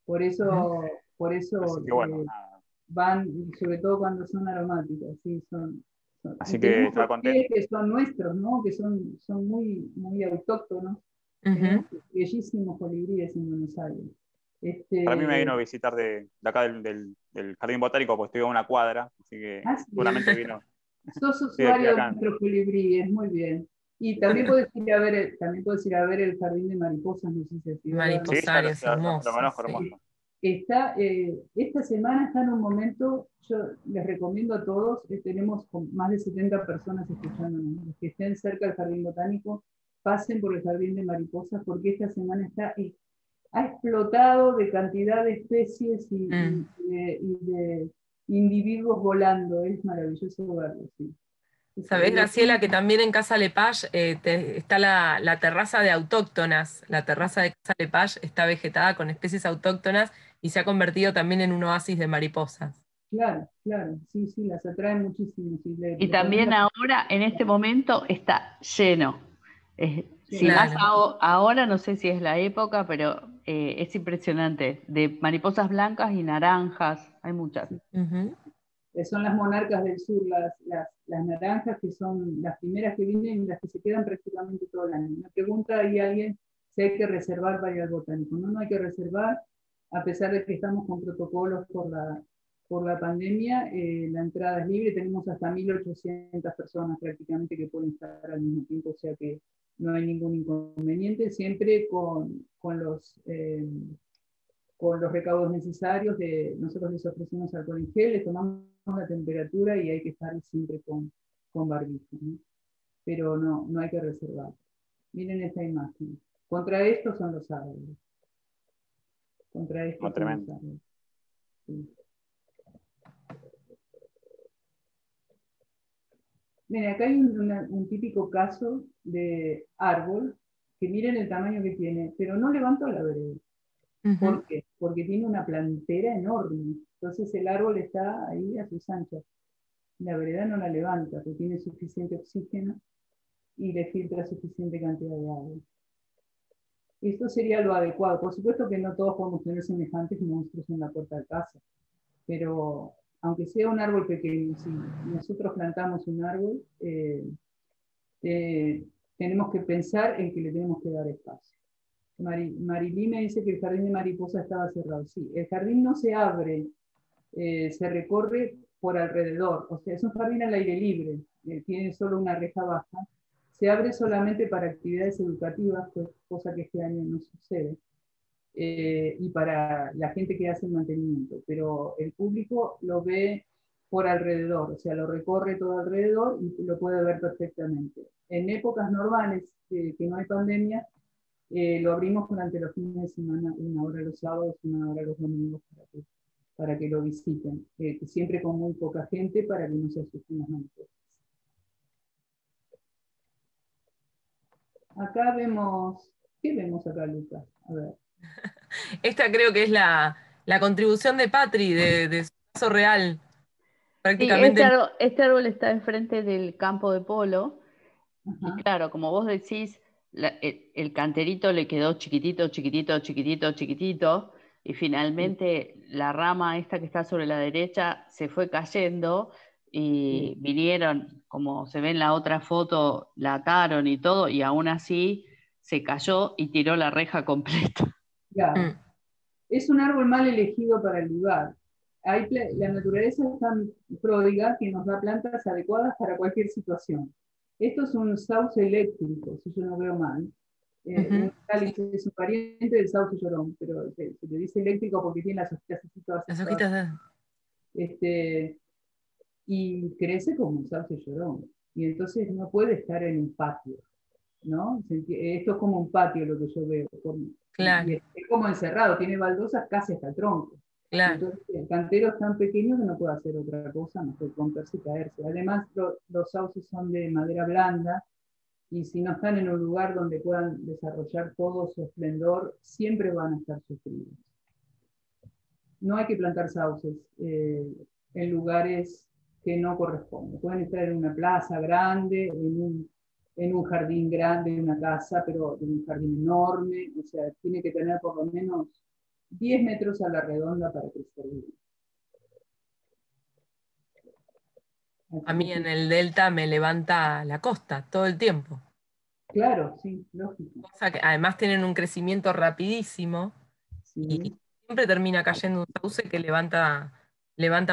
Por Ujú. eso, por Así eso que bueno, nada. van, sobre todo cuando son aromáticas, sí, y Así que tenemos estaba contento. orquídeas que son nuestros, ¿no? Que son muy, muy autóctonos. Ujú. Tenemos bellísimos colibríes en Buenos Aires. Para mí me Este, vino a visitar de acá del jardín botánico, pues estoy a una cuadra, así que sí, seguramente vino. sos Estoy usuario de acá. nuestros colibríes, muy bien. Y también puedes ir a ver el jardín de mariposas, no sé si has ido a verlo. Sí, ya Mariposarios, lo hermosos, conozco, sí. hermoso. Esta semana está en un momento, yo les recomiendo a todos, tenemos más de 70 personas escuchándonos, los que estén cerca del jardín botánico, pasen por el jardín de mariposas porque esta semana ha explotado de cantidad de especies Mm. y de individuos volando, es maravilloso verlo, sí. Sabés, Graciela, que también en Casa Lepage está la terraza de autóctonas. La terraza de Casa Lepage está vegetada con especies autóctonas y se ha convertido también en un oasis de mariposas. Claro, claro, sí, sí, las atrae muchísimo. Sí, Y le pones también ahora, en este momento, está lleno. Si lleno. más Claro. ahora, no sé si es la época, pero es impresionante. De mariposas blancas y naranjas, hay muchas. Ujú. Son las monarcas del sur, las naranjas, que son las primeras que vienen y las que se quedan prácticamente todo el año. Me pregunta ahí alguien si hay que reservar para ir al botánico. No, no hay que reservar, a pesar de que estamos con protocolos por la pandemia, la entrada es libre, tenemos hasta 1.800 personas prácticamente que pueden estar al mismo tiempo, o sea que no hay ningún inconveniente, siempre con los recaudos necesarios, nosotros les ofrecemos alcohol en gel, les tomamos la temperatura y hay que estar siempre con barbijo, ¿no? Pero no hay que reservar. Miren esta imagen. Contra esto son los árboles. Contra esto No, son los tremendo. árboles. Sí. Miren, acá hay un típico caso de árbol, que miren el tamaño que tiene, pero no levantó la vereda. Ujú. ¿Por qué? Porque tiene una plantera enorme. Entonces el árbol está ahí a sus anchas. La vereda no la levanta, porque tiene suficiente oxígeno y le filtra suficiente cantidad de agua. Esto sería lo adecuado. Por supuesto que no todos podemos tener semejantes monstruos en la puerta de casa, pero aunque sea un árbol pequeño, si nosotros plantamos un árbol, tenemos que pensar en que le tenemos que dar espacio. Marilí me dice que el jardín de mariposa estaba cerrado. Sí, el jardín no se abre, se recorre por alrededor, o sea, es un jardín al aire libre, tiene solo una reja baja, se abre solamente para actividades educativas, cosa que este año no sucede, y para la gente que hace el mantenimiento, pero el público lo ve por alrededor, o sea, lo recorre todo alrededor y lo puede ver perfectamente. En épocas normales, que no hay pandemia, lo abrimos durante los fines de semana, una hora los sábados, una hora los domingos, para que lo visiten, siempre con muy poca gente para que no se asusten las mariposas. Acá vemos, ¿qué vemos acá, Lucas? A ver. Esta creo que es la contribución de Patri, de su caso real. Sí, Prácticamente. este árbol está enfrente del campo de polo. Y Ajá. claro, como vos decís, el canterito le quedó chiquitito, chiquitito, chiquitito, chiquitito, y finalmente la rama esta que está sobre la derecha se fue cayendo y vinieron, como se ve en la otra foto, la ataron y todo, y aún así se cayó y tiró la reja completa. Claro. Es un árbol mal elegido para el lugar. La naturaleza es tan pródiga que nos da plantas adecuadas para cualquier situación. Esto es un sauce eléctrico, si yo no veo mal. Un cálice es un pariente del sauce llorón, pero se le dice eléctrico porque tiene las hojitas así todas. Las hojitas y crece como un sauce llorón. Y entonces no puede estar en un patio, ¿no? Esto es como un patio lo que yo veo. Claro. Y es como encerrado, tiene baldosas casi hasta el tronco. Claro. Entonces, el cantero es tan pequeño que no puede hacer otra cosa más que romperse y caerse. Además, los sauces son de madera blanda, y si no están en un lugar donde puedan desarrollar todo su esplendor, siempre van a estar sufridos. No hay que plantar sauces en lugares que no corresponden. Pueden estar en una plaza grande, en un jardín grande, en una casa, pero en un jardín enorme. O sea, tiene que tener por lo menos 10 metros a la redonda para crecer bien. A mí en el delta me levanta la costa todo el tiempo. Claro, sí, lógico. O sea que además tienen un crecimiento rapidísimo, sí. Y siempre termina cayendo un sauce que levanta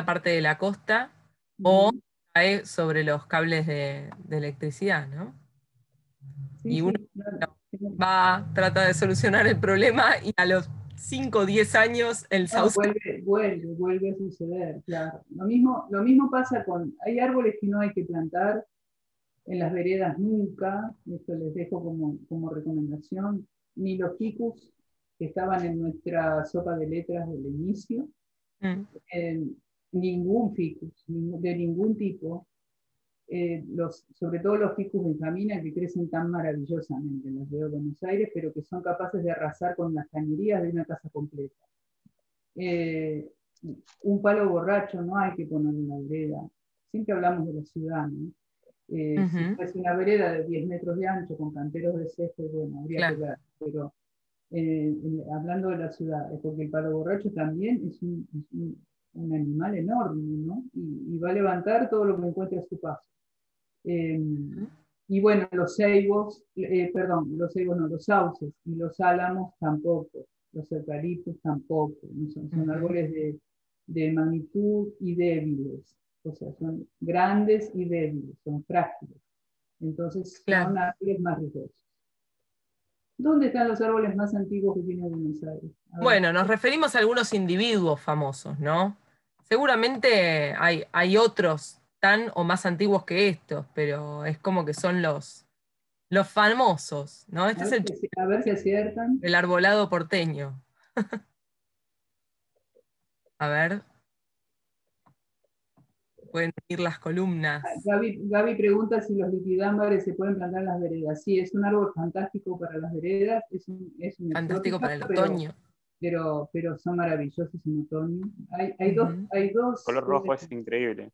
parte de la costa o cae sobre los cables de electricidad, ¿no? Sí, y uno sí, claro. trata de solucionar el problema y a los 5 o 10 años el sauce... Vuelve a suceder, claro. Lo mismo pasa hay árboles que no hay que plantar en las veredas nunca, esto les dejo como recomendación, ni los ficus que estaban en nuestra sopa de letras del inicio, ningún ficus, de ningún tipo, sobre todo los ficus benjamina que crecen tan maravillosamente en los de Buenos Aires, pero que son capaces de arrasar con las cañerías de una casa completa. Un palo borracho no hay que poner en la vereda. Siempre hablamos de la ciudad, ¿no? Si es una vereda de 10 metros de ancho con canteros de césped, bueno, habría que ver. Pero hablando de la ciudad, porque el palo borracho también es un animal enorme, ¿no? Y va a levantar todo lo que encuentre a su paso. Y bueno, los ceibos no, los sauces y los álamos tampoco, los eucaliptos tampoco, son árboles de magnitud y débiles, o sea, son grandes y débiles, son frágiles, entonces son árboles más riesgosos. ¿Dónde están los árboles más antiguos que tiene Buenos Aires? Bueno, nos referimos a algunos individuos famosos, ¿no? Seguramente hay otros tan o más antiguos que estos, pero es como que son los famosos, ¿no? Este es a ver si aciertan. El arbolado porteño. A ver. Pueden ir las columnas. Gaby pregunta si los liquidámbares se pueden plantar en las veredas. Sí, es un árbol fantástico para las veredas, es un fantástico para el otoño. Pero son maravillosos en otoño. Hay dos. El color rojo es increíble.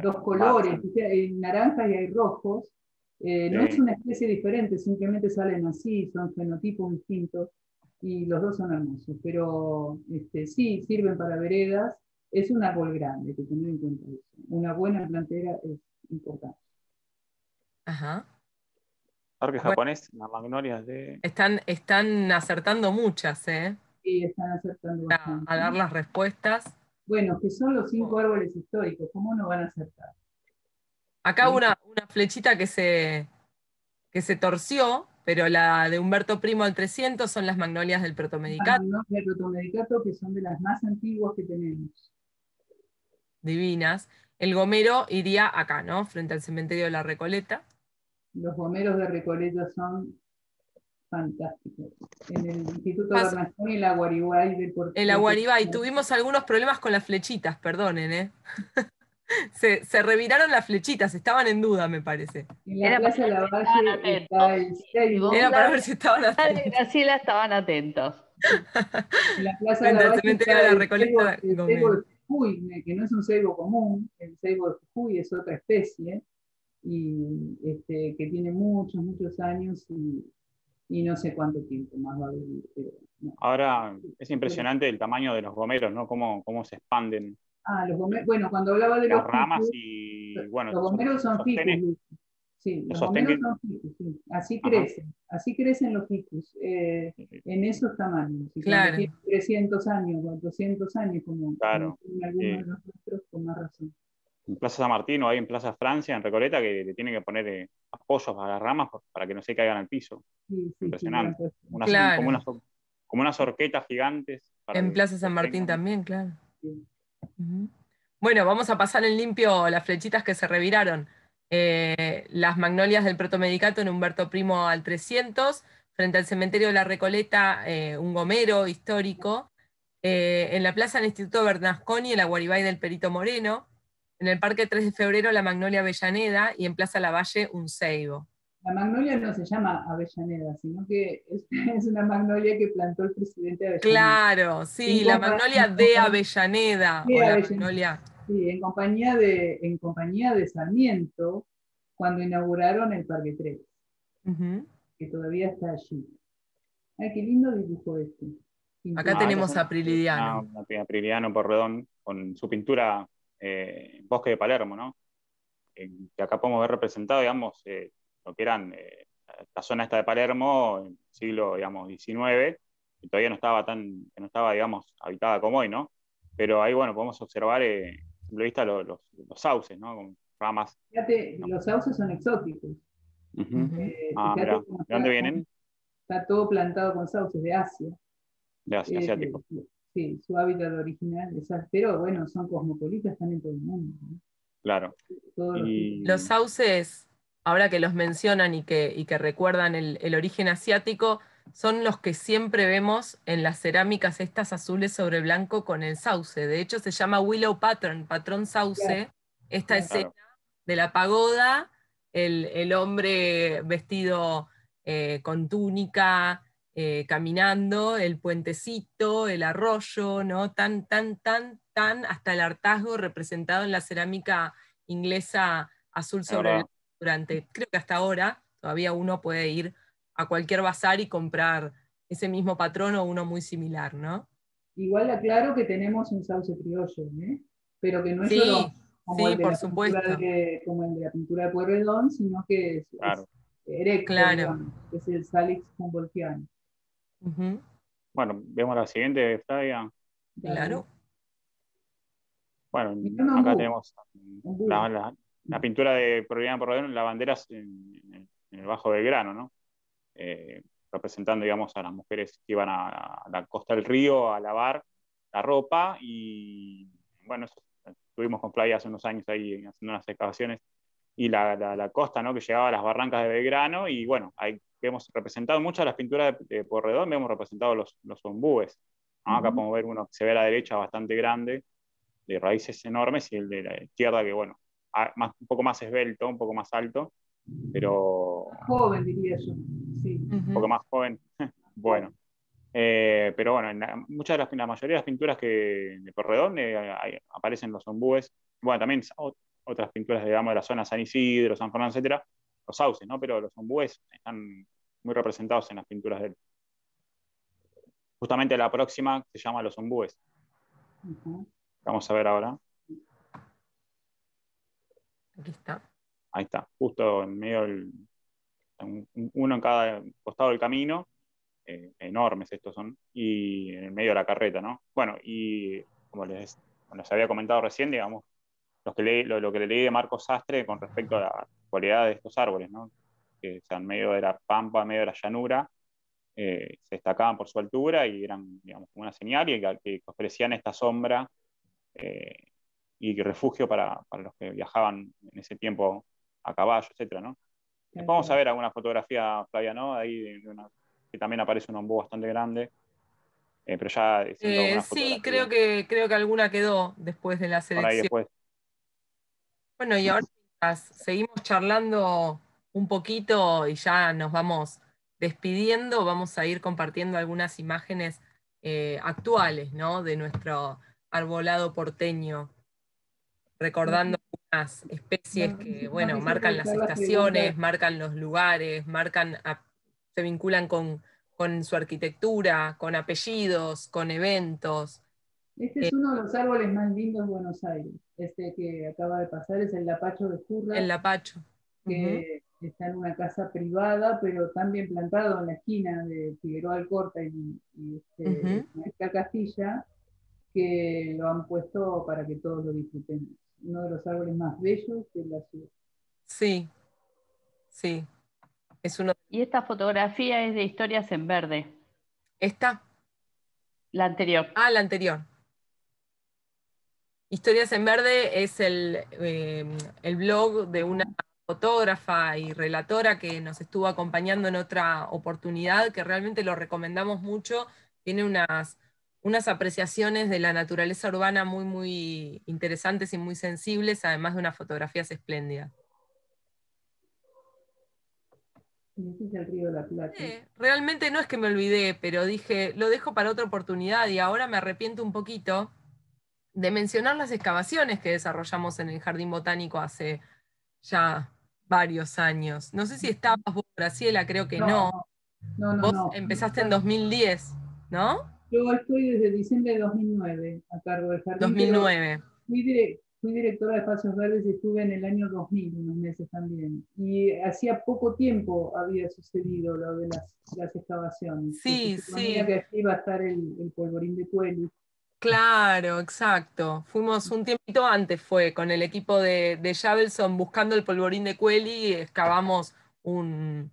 Dos colores, hay naranjas y hay rojos. No es una especie diferente, simplemente salen así, son fenotipos distintos y los dos son hermosos. Pero sí, sirven para veredas. Es un árbol grande, hay que tener en cuenta eso. Una buena plantera es importante. Ajá. Parque japonés, las magnolias de... Están acertando muchas, ¿eh? Sí, están acertando bastante. A dar las respuestas. Bueno, que son los 5 árboles históricos, ¿cómo no van a acertar? Acá una flechita que se torció, pero la de Humberto Primo al 300 son las magnolias del protomedicato. Las del protomedicato, que son de las más antiguas que tenemos. Divinas. El gomero iría acá, ¿no? Frente al cementerio de la Recoleta. Los gomeros de Recoleta son fantásticos. En el Instituto Bernasconi, el Aguaribay del Porteño. El Aguaribay. Tuvimos algunos problemas con las flechitas, perdonen, ¿eh? se reviraron las flechitas, estaban en duda, me parece. En la Plaza de la Valle está el Seibo. Era para ver si estaban atentos. Graciela estaban atentos. En la Plaza de la Valle cementerio de la Recoleta. El ceibo de Jujuy, que no es un ceibo común, el ceibo de Jujuy es otra especie, y que tiene muchos, muchos años, y y no sé cuánto tiempo más va a vivir. Pero, no. Ahora es impresionante el tamaño de los gomeros, ¿no? Cómo se expanden Los gomeros, bueno, cuando hablaba de las los ramas ficus, y bueno, los gomeros son ficus, sostenes, sí, los los sostén gomeros que, son ficus, sí. ajá, Así crecen los ficus, en esos tamaños, y cuando Claro. tienen 300 años, 400 años, como claro. tienen algunos de los nuestros, con más razón. En Plaza San Martín o ahí en Plaza Francia, en Recoleta, que le tienen que poner apoyos a las ramas para que no se caigan al piso. Sí, sí, sí, Impresionante. Claro. Como unas horquetas gigantes para En que Plaza San Martín sostengan. también, claro. sí. Ujú. Bueno, vamos a pasar en limpio las flechitas que se reviraron. Las magnolias del protomedicato en Humberto Primo al 300, frente al cementerio de la Recoleta, un gomero histórico. En la plaza del Instituto Bernasconi, el Aguaribay del Perito Moreno. En el Parque 3 de Febrero, la Magnolia Avellaneda. Y en Plaza Lavalle, un ceibo. La magnolia no se llama Avellaneda, sino que es una magnolia que plantó el presidente Avellaneda. Claro, sí, la Magnolia de Avellaneda, o la Magnolia. Sí, en compañía de Sarmiento, cuando inauguraron el Parque 3, que todavía está allí. Ay, qué lindo dibujo este. Acá Esta tenemos es a Prilidiano. una Prilidiano Porredón con su pintura Bosque de Palermo, ¿no? Que acá podemos ver representado, digamos, lo que eran la zona esta de Palermo en el siglo, digamos, XIX, que todavía no estaba, digamos, habitada como hoy, ¿no? Pero ahí, bueno, podemos observar, a simple vista, los sauces, ¿no? Con ramas. Fíjate, ¿no? los sauces son exóticos. Mira, Fíjate cómo ¿de dónde vienen? está todo plantado con sauces de Asia. De Asia, asiático. Sí, su hábitat original es, pero bueno, son cosmopolitas, están en todo el mundo, ¿no? Claro. Los sauces, ahora que los mencionan y que recuerdan el origen asiático, son los que siempre vemos en las cerámicas estas azules sobre blanco con el sauce. De hecho, se llama Willow Pattern, patrón sauce, Claro, esta escena de la pagoda, el hombre vestido con túnica, caminando, el puentecito, el arroyo, ¿no? Tan, hasta el hartazgo representado en la cerámica inglesa azul sobre blanco durante, creo que hasta ahora, todavía uno puede ir a cualquier bazar y comprar ese mismo patrón o uno muy similar, ¿no? Igual aclaro que tenemos un sauce criollo, pero que no es Sí, llorón, como sí, el de por la pintura supuesto. como el de la pintura de Pueyrredón, sino que es erecto, claro. digamos, es el Salix humboldtiano. Bueno, vemos la siguiente, Flavia. Claro. Bueno, acá tenemos la pintura de Prilidiano Porredón, las banderas en el Bajo Belgrano, ¿no? Representando, digamos, a las mujeres que iban a la costa del río a lavar la ropa y, bueno, estuvimos con Flavia hace unos años ahí haciendo unas excavaciones y la costa, ¿no? Que llegaba a las barrancas de Belgrano y, bueno, ahí vemos representado muchas de las pinturas de Porredón, vemos representados los ombúes, ¿no? Acá podemos ver uno que se ve a la derecha bastante grande, de raíces enormes, y el de la izquierda que, bueno, un poco más esbelto, un poco más alto, pero... Joven, diría yo. Sí. Un poco más joven. Bueno. Pero bueno, la mayoría de las pinturas de Porredón aparecen los ombúes. Bueno, también otras pinturas, digamos, de la zona San Isidro, San Fernando, etcétera, los sauces, ¿no? Pero los ombúes están muy representados en las pinturas de él. Justamente la próxima se llama Los ombúes. Vamos a ver ahora. Aquí está. Ahí está, justo en medio uno en cada costado del camino. Enormes estos son, y en el medio de la carreta, ¿no? Bueno, y como les había comentado recién, digamos, lo que le leí de Marcos Sastre con respecto a la cualidad de estos árboles, ¿no? Que en medio de la pampa, en medio de la llanura, se destacaban por su altura y eran, digamos, como una señal y que ofrecían esta sombra y refugio para los que viajaban en ese tiempo a caballo, etcétera, ¿no? Después vamos a ver alguna fotografía, Flavia, ¿no? Ahí que también aparece un ombú bastante grande, pero ya siendo alguna Sí, fotografía. creo que alguna quedó después de la Por ahí selección. después. Bueno, y ahora seguimos charlando un poquito y ya nos vamos despidiendo, vamos a ir compartiendo algunas imágenes actuales, ¿no? De nuestro arbolado porteño, recordando algunas especies que, bueno, marcan las estaciones, marcan los lugares, marcan se vinculan con su arquitectura, con apellidos, con eventos. Este es uno de los árboles más lindos de Buenos Aires. Este que acaba de pasar es el Lapacho de Jurra. El Lapacho. Que está en una casa privada, pero también plantado en la esquina de Figueroa Alcorta y Mariscal Castilla, que lo han puesto para que todos lo disfruten. Uno de los árboles más bellos de la ciudad. Sí, sí. Es uno. Y esta fotografía es de Historias en Verde. ¿Esta? La anterior. Ah, la anterior. Historias en Verde es el blog de una fotógrafa y relatora que nos estuvo acompañando en otra oportunidad, que realmente lo recomendamos mucho. Tiene unas apreciaciones de la naturaleza urbana muy, muy interesantes y muy sensibles, además de unas fotografías espléndidas. Este es el Río de la Plata. Realmente no es que me olvidé, pero dije, lo dejo para otra oportunidad y ahora me arrepiento un poquito de mencionar las excavaciones que desarrollamos en el Jardín Botánico hace ya varios años. No sé si estabas vos, Graciela, creo que no. Vos empezaste en 2010, ¿no? Yo estoy desde diciembre de 2009 a cargo del jardín. 2009. Fui directora de Espacios Verdes y estuve en el año 2000, unos meses también. Y hacía poco tiempo había sucedido lo de las excavaciones. Sí, se suponía que aquí iba a estar el polvorín de Cueli. Claro, exacto. Fuimos un tiempito antes, fue con el equipo de Javelson buscando el polvorín de Cueli y excavamos un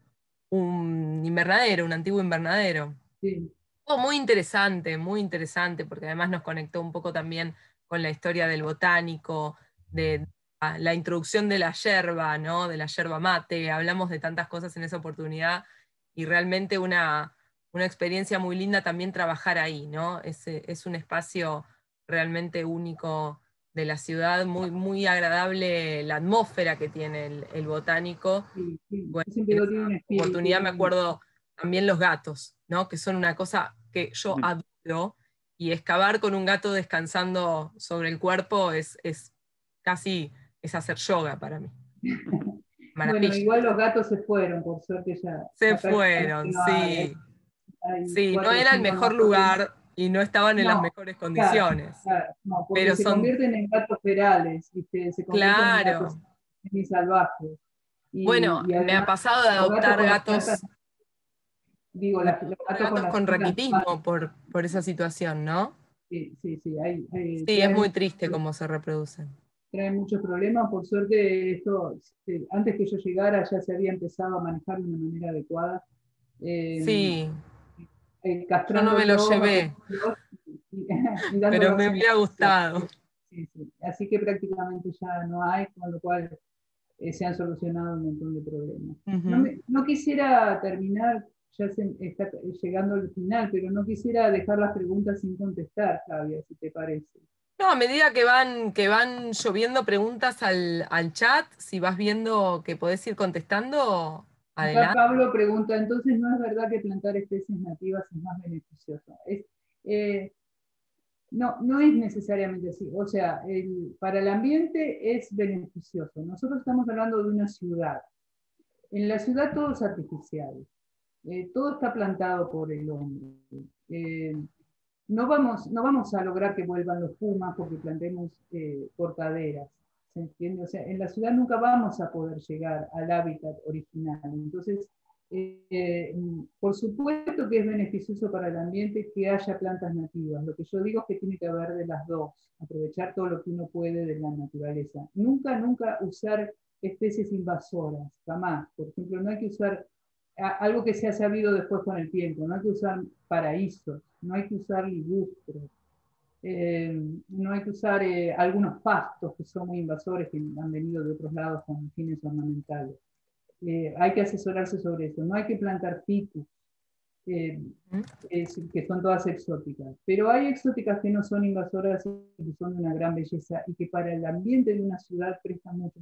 invernadero, un antiguo invernadero. Sí. Muy interesante, porque además nos conectó un poco también con la historia del botánico, de la introducción de la yerba, ¿no? De la yerba mate, hablamos de tantas cosas en esa oportunidad y realmente una experiencia muy linda también trabajar ahí, ¿no? Es un espacio realmente único de la ciudad, muy, muy agradable la atmósfera que tiene el botánico. Sí. Bueno, Siempre en tiene un esa espíritu. oportunidad me acuerdo también los gatos, ¿no? Que son una cosa que yo adoro, y excavar con un gato descansando sobre el cuerpo es casi hacer yoga para mí. Bueno, igual los gatos se fueron, por suerte ya. Se fueron, no sí. Sí, no 4 o era el 5 mejor más. lugar y no estaban en las mejores condiciones. Claro, no, porque pero se convierten en gatos ferales, se convierten en gatos salvajes. Bueno, y me ha además, pasado de adoptar gatos. Digo, los gatos con raquitismo por esa situación, ¿no? Sí, Sí, es muy triste cómo se reproducen. Trae muchos problemas. Por suerte, esto, antes que yo llegara, ya se había empezado a manejar de una manera adecuada. Sí, yo no me lo Castrándolos, llevé, pero me hubiera gustado. Sí. Así que prácticamente ya no hay, con lo cual se han solucionado un montón de problemas. No quisiera terminar, ya se está llegando al final, pero no quisiera dejar las preguntas sin contestar, Javier, si te parece. No, a medida que van lloviendo preguntas al chat, si vas viendo que podés ir contestando, adelante. Acá Pablo pregunta, entonces ¿no es verdad que plantar especies nativas es más beneficioso? No es necesariamente así. O sea, para el ambiente es beneficioso. Nosotros estamos hablando de una ciudad. En la ciudad todo es artificial. Todo está plantado por el hombre. No vamos a lograr que vuelvan los pumas porque plantemos cortaderas. ¿Se entiende? O sea, en la ciudad nunca vamos a poder llegar al hábitat original. Entonces, por supuesto que es beneficioso para el ambiente que haya plantas nativas. Lo que yo digo es que tiene que haber de las dos, aprovechar todo lo que uno puede de la naturaleza. Nunca usar especies invasoras, jamás. Por ejemplo, no hay que usar algo que se ha sabido después con el tiempo, no hay que usar paraísos, no hay que usar ligustros, no hay que usar algunos pastos que son muy invasores, que han venido de otros lados con fines ornamentales. Hay que asesorarse sobre eso, no hay que plantar ficus, que son todas exóticas, pero hay exóticas que no son invasoras y que son de una gran belleza y que para el ambiente de una ciudad prestan mucho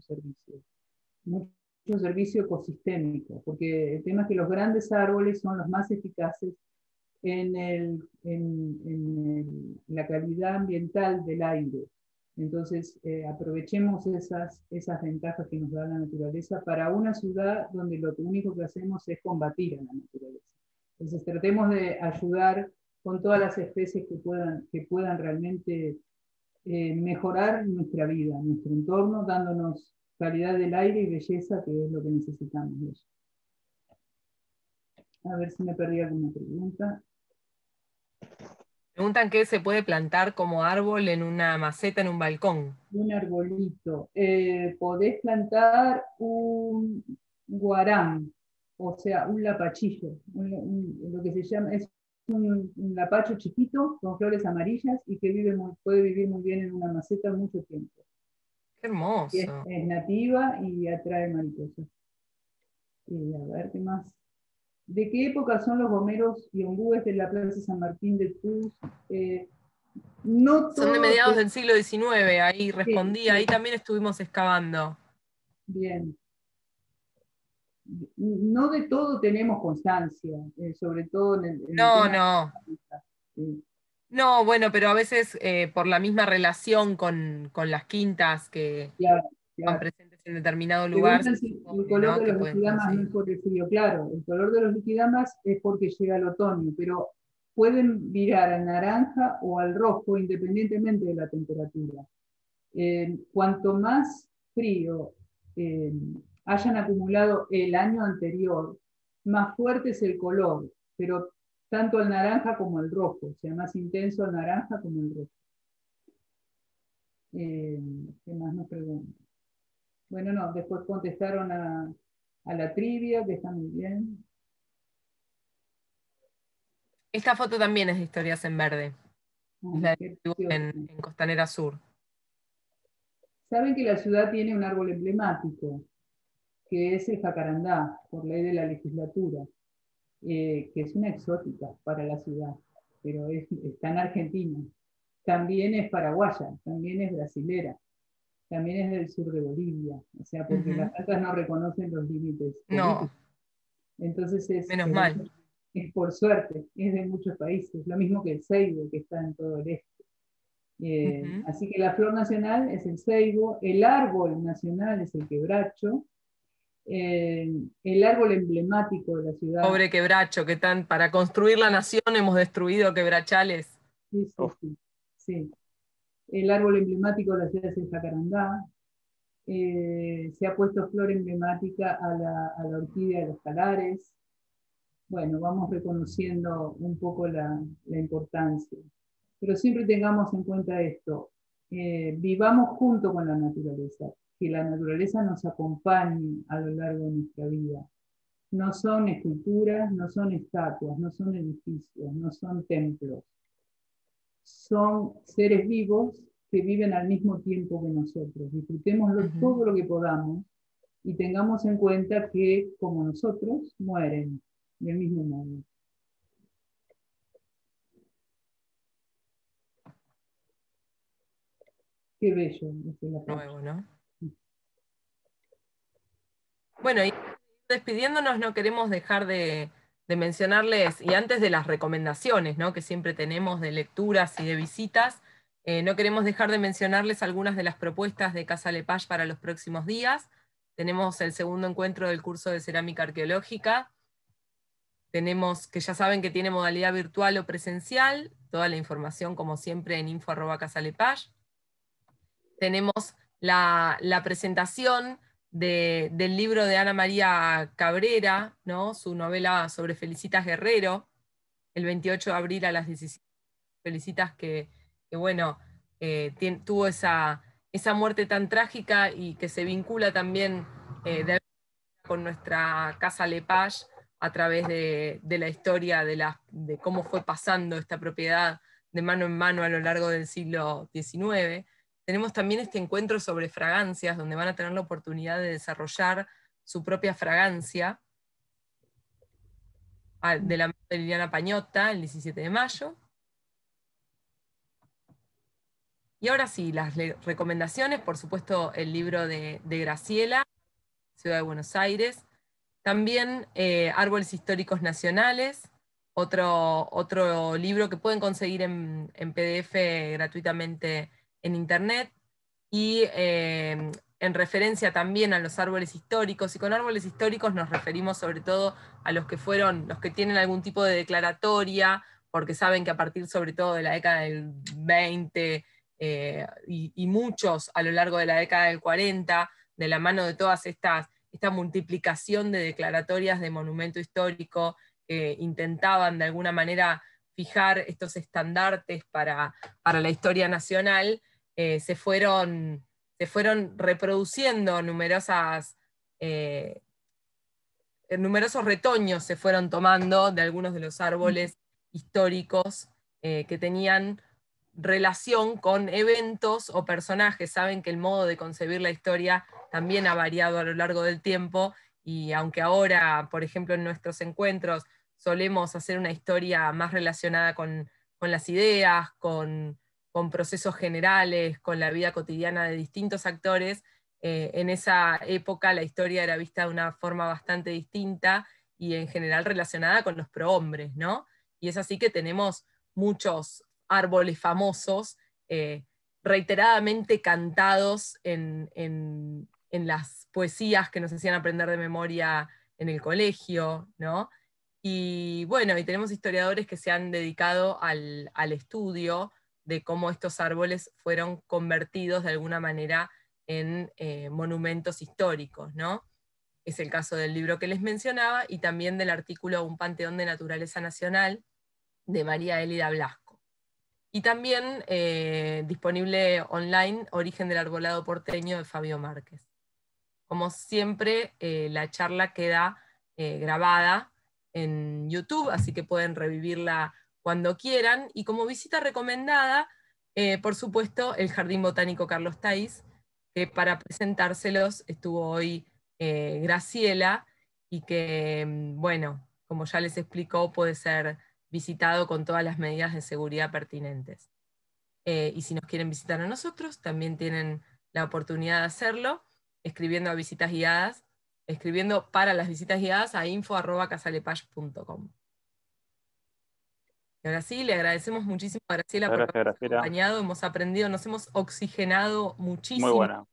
servicio ecosistémico, porque el tema es que los grandes árboles son los más eficaces en la calidad ambiental del aire. Entonces, aprovechemos esas ventajas que nos da la naturaleza para una ciudad donde lo único que hacemos es combatir a la naturaleza. Entonces tratemos de ayudar con todas las especies que puedan realmente mejorar nuestra vida, nuestro entorno, dándonos calidad del aire y belleza, que es lo que necesitamos de ellos. A ver si me perdí alguna pregunta. Preguntan qué se puede plantar como árbol en una maceta en un balcón. Un arbolito. Podés plantar un guarán, o sea, un lapachillo. Lo que se llama es un lapacho chiquito con flores amarillas y que puede vivir muy bien en una maceta mucho tiempo. Qué Y hermoso. es nativa y atrae mariposas. Y a ver, ¿qué más? ¿De qué época son los gomeros y ombúes de la Plaza San Martín de Tours? No Son de todos. mediados del siglo XIX, ahí respondí, Sí, ahí también estuvimos excavando. bien. No de todo tenemos constancia, sobre todo en el No, tema no. de... No, bueno, pero a veces por la misma relación con las quintas que Claro, van claro. presentes en determinado lugar, Preguntan se si el supone, color ¿no? de Que los pueden liquidamas no es conseguir. por el frío, claro, el color de los liquidamas es porque llega el otoño, pero pueden virar al naranja o al rojo independientemente de la temperatura. Cuanto más frío eh, hayan acumulado el año anterior, más fuerte es el color, pero tanto el naranja como el rojo, o sea, más intenso el naranja como el rojo. ¿Qué más nos preguntan? Bueno, no, después contestaron a la trivia, que está muy bien. Esta foto también es de Historias en Verde. Es la Qué de precioso. en Costanera Sur. Saben que la ciudad tiene un árbol emblemático, que es el jacarandá, por ley de la legislatura, que es una exótica para la ciudad, pero está en Argentina. También es paraguaya, también es brasilera, también es del sur de Bolivia, o sea, porque las plantas no reconocen los límites No, políticos. Entonces menos mal. es por suerte, es de muchos países, lo mismo que el ceibo, que está en todo el este. Así que la flor nacional es el ceibo, el árbol nacional es el quebracho, el árbol emblemático de la ciudad. Pobre Quebracho, que tan, para construir la nación hemos destruido quebrachales. Sí, sí, sí, sí. El árbol emblemático de la ciudad es el jacarandá. Se ha puesto flor emblemática a la orquídea de los talares. Bueno, vamos reconociendo un poco la importancia. Pero siempre tengamos en cuenta esto, vivamos junto con la naturaleza, que la naturaleza nos acompañe a lo largo de nuestra vida. No son esculturas, no son estatuas, no son edificios, no son templos. Son seres vivos que viven al mismo tiempo que nosotros. Disfrutémoslo todo lo que podamos y tengamos en cuenta que, como nosotros, mueren del mismo modo. Qué bello es la Nuevo, ¿no? Bueno, y despidiéndonos no queremos dejar de mencionarles, y antes de las recomendaciones, ¿no? Que siempre tenemos de lecturas y de visitas, no queremos dejar de mencionarles algunas de las propuestas de Casa Lepage para los próximos días. Tenemos el segundo encuentro del curso de cerámica arqueológica. Tenemos, que ya saben que tiene modalidad virtual o presencial, toda la información como siempre en info@casalepage. Tenemos la presentación del libro de Ana María Cabrera, ¿no? Su novela sobre Felicitas Guerrero, el 28 de abril a las 17. Felicitas que bueno, tuvo esa muerte tan trágica y que se vincula también con nuestra Casa Lepage a través de la historia de cómo fue pasando esta propiedad de mano en mano a lo largo del siglo XIX. Tenemos también este encuentro sobre fragancias, donde van a tener la oportunidad de desarrollar su propia fragancia, de la mano de Liliana Pañota, el 17 de mayo. Y ahora sí, las recomendaciones, por supuesto, el libro de Graciela, Ciudad de Buenos Aires. También Árboles Históricos Nacionales, otro libro que pueden conseguir en PDF gratuitamente en internet. Y en referencia también a los árboles históricos, y con árboles históricos nos referimos sobre todo a los que tienen algún tipo de declaratoria, porque saben que a partir sobre todo de la década del 20, y muchos a lo largo de la década del 40, de la mano de todas esta multiplicación de declaratorias de monumento histórico, que intentaban de alguna manera fijar estos estandartes para la historia nacional, se fueron reproduciendo numerosos retoños, se fueron tomando de algunos de los árboles históricos que tenían relación con eventos o personajes. Saben que el modo de concebir la historia también ha variado a lo largo del tiempo, y aunque ahora, por ejemplo, en nuestros encuentros solemos hacer una historia más relacionada con las ideas, con procesos generales, con la vida cotidiana de distintos actores, en esa época la historia era vista de una forma bastante distinta y en general relacionada con los prohombres, ¿no? Y es así que tenemos muchos árboles famosos, reiteradamente cantados en las poesías que nos hacían aprender de memoria en el colegio, ¿no? Y bueno, y tenemos historiadores que se han dedicado al estudio de cómo estos árboles fueron convertidos de alguna manera en monumentos históricos, ¿no? Es el caso del libro que les mencionaba, y también del artículo Un panteón de naturaleza nacional, de María Elida Blasco. Y también disponible online, Origen del arbolado porteño, de Fabio Márquez. Como siempre, la charla queda grabada en YouTube, así que pueden revivirla cuando quieran. Y como visita recomendada, por supuesto, el Jardín Botánico Carlos Taiz, que para presentárselos estuvo hoy Graciela, y que, bueno, como ya les explicó, puede ser visitado con todas las medidas de seguridad pertinentes. Y si nos quieren visitar a nosotros, también tienen la oportunidad de hacerlo, escribiendo para las visitas guiadas a info@casalepage.com. Y ahora sí, le agradecemos muchísimo a Graciela por habernos acompañado, hemos aprendido, nos hemos oxigenado muchísimo. Muy buena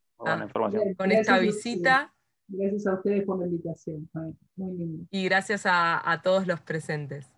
información. Con esta visita. Gracias a ustedes por la invitación, muy lindo. Y gracias a todos los presentes.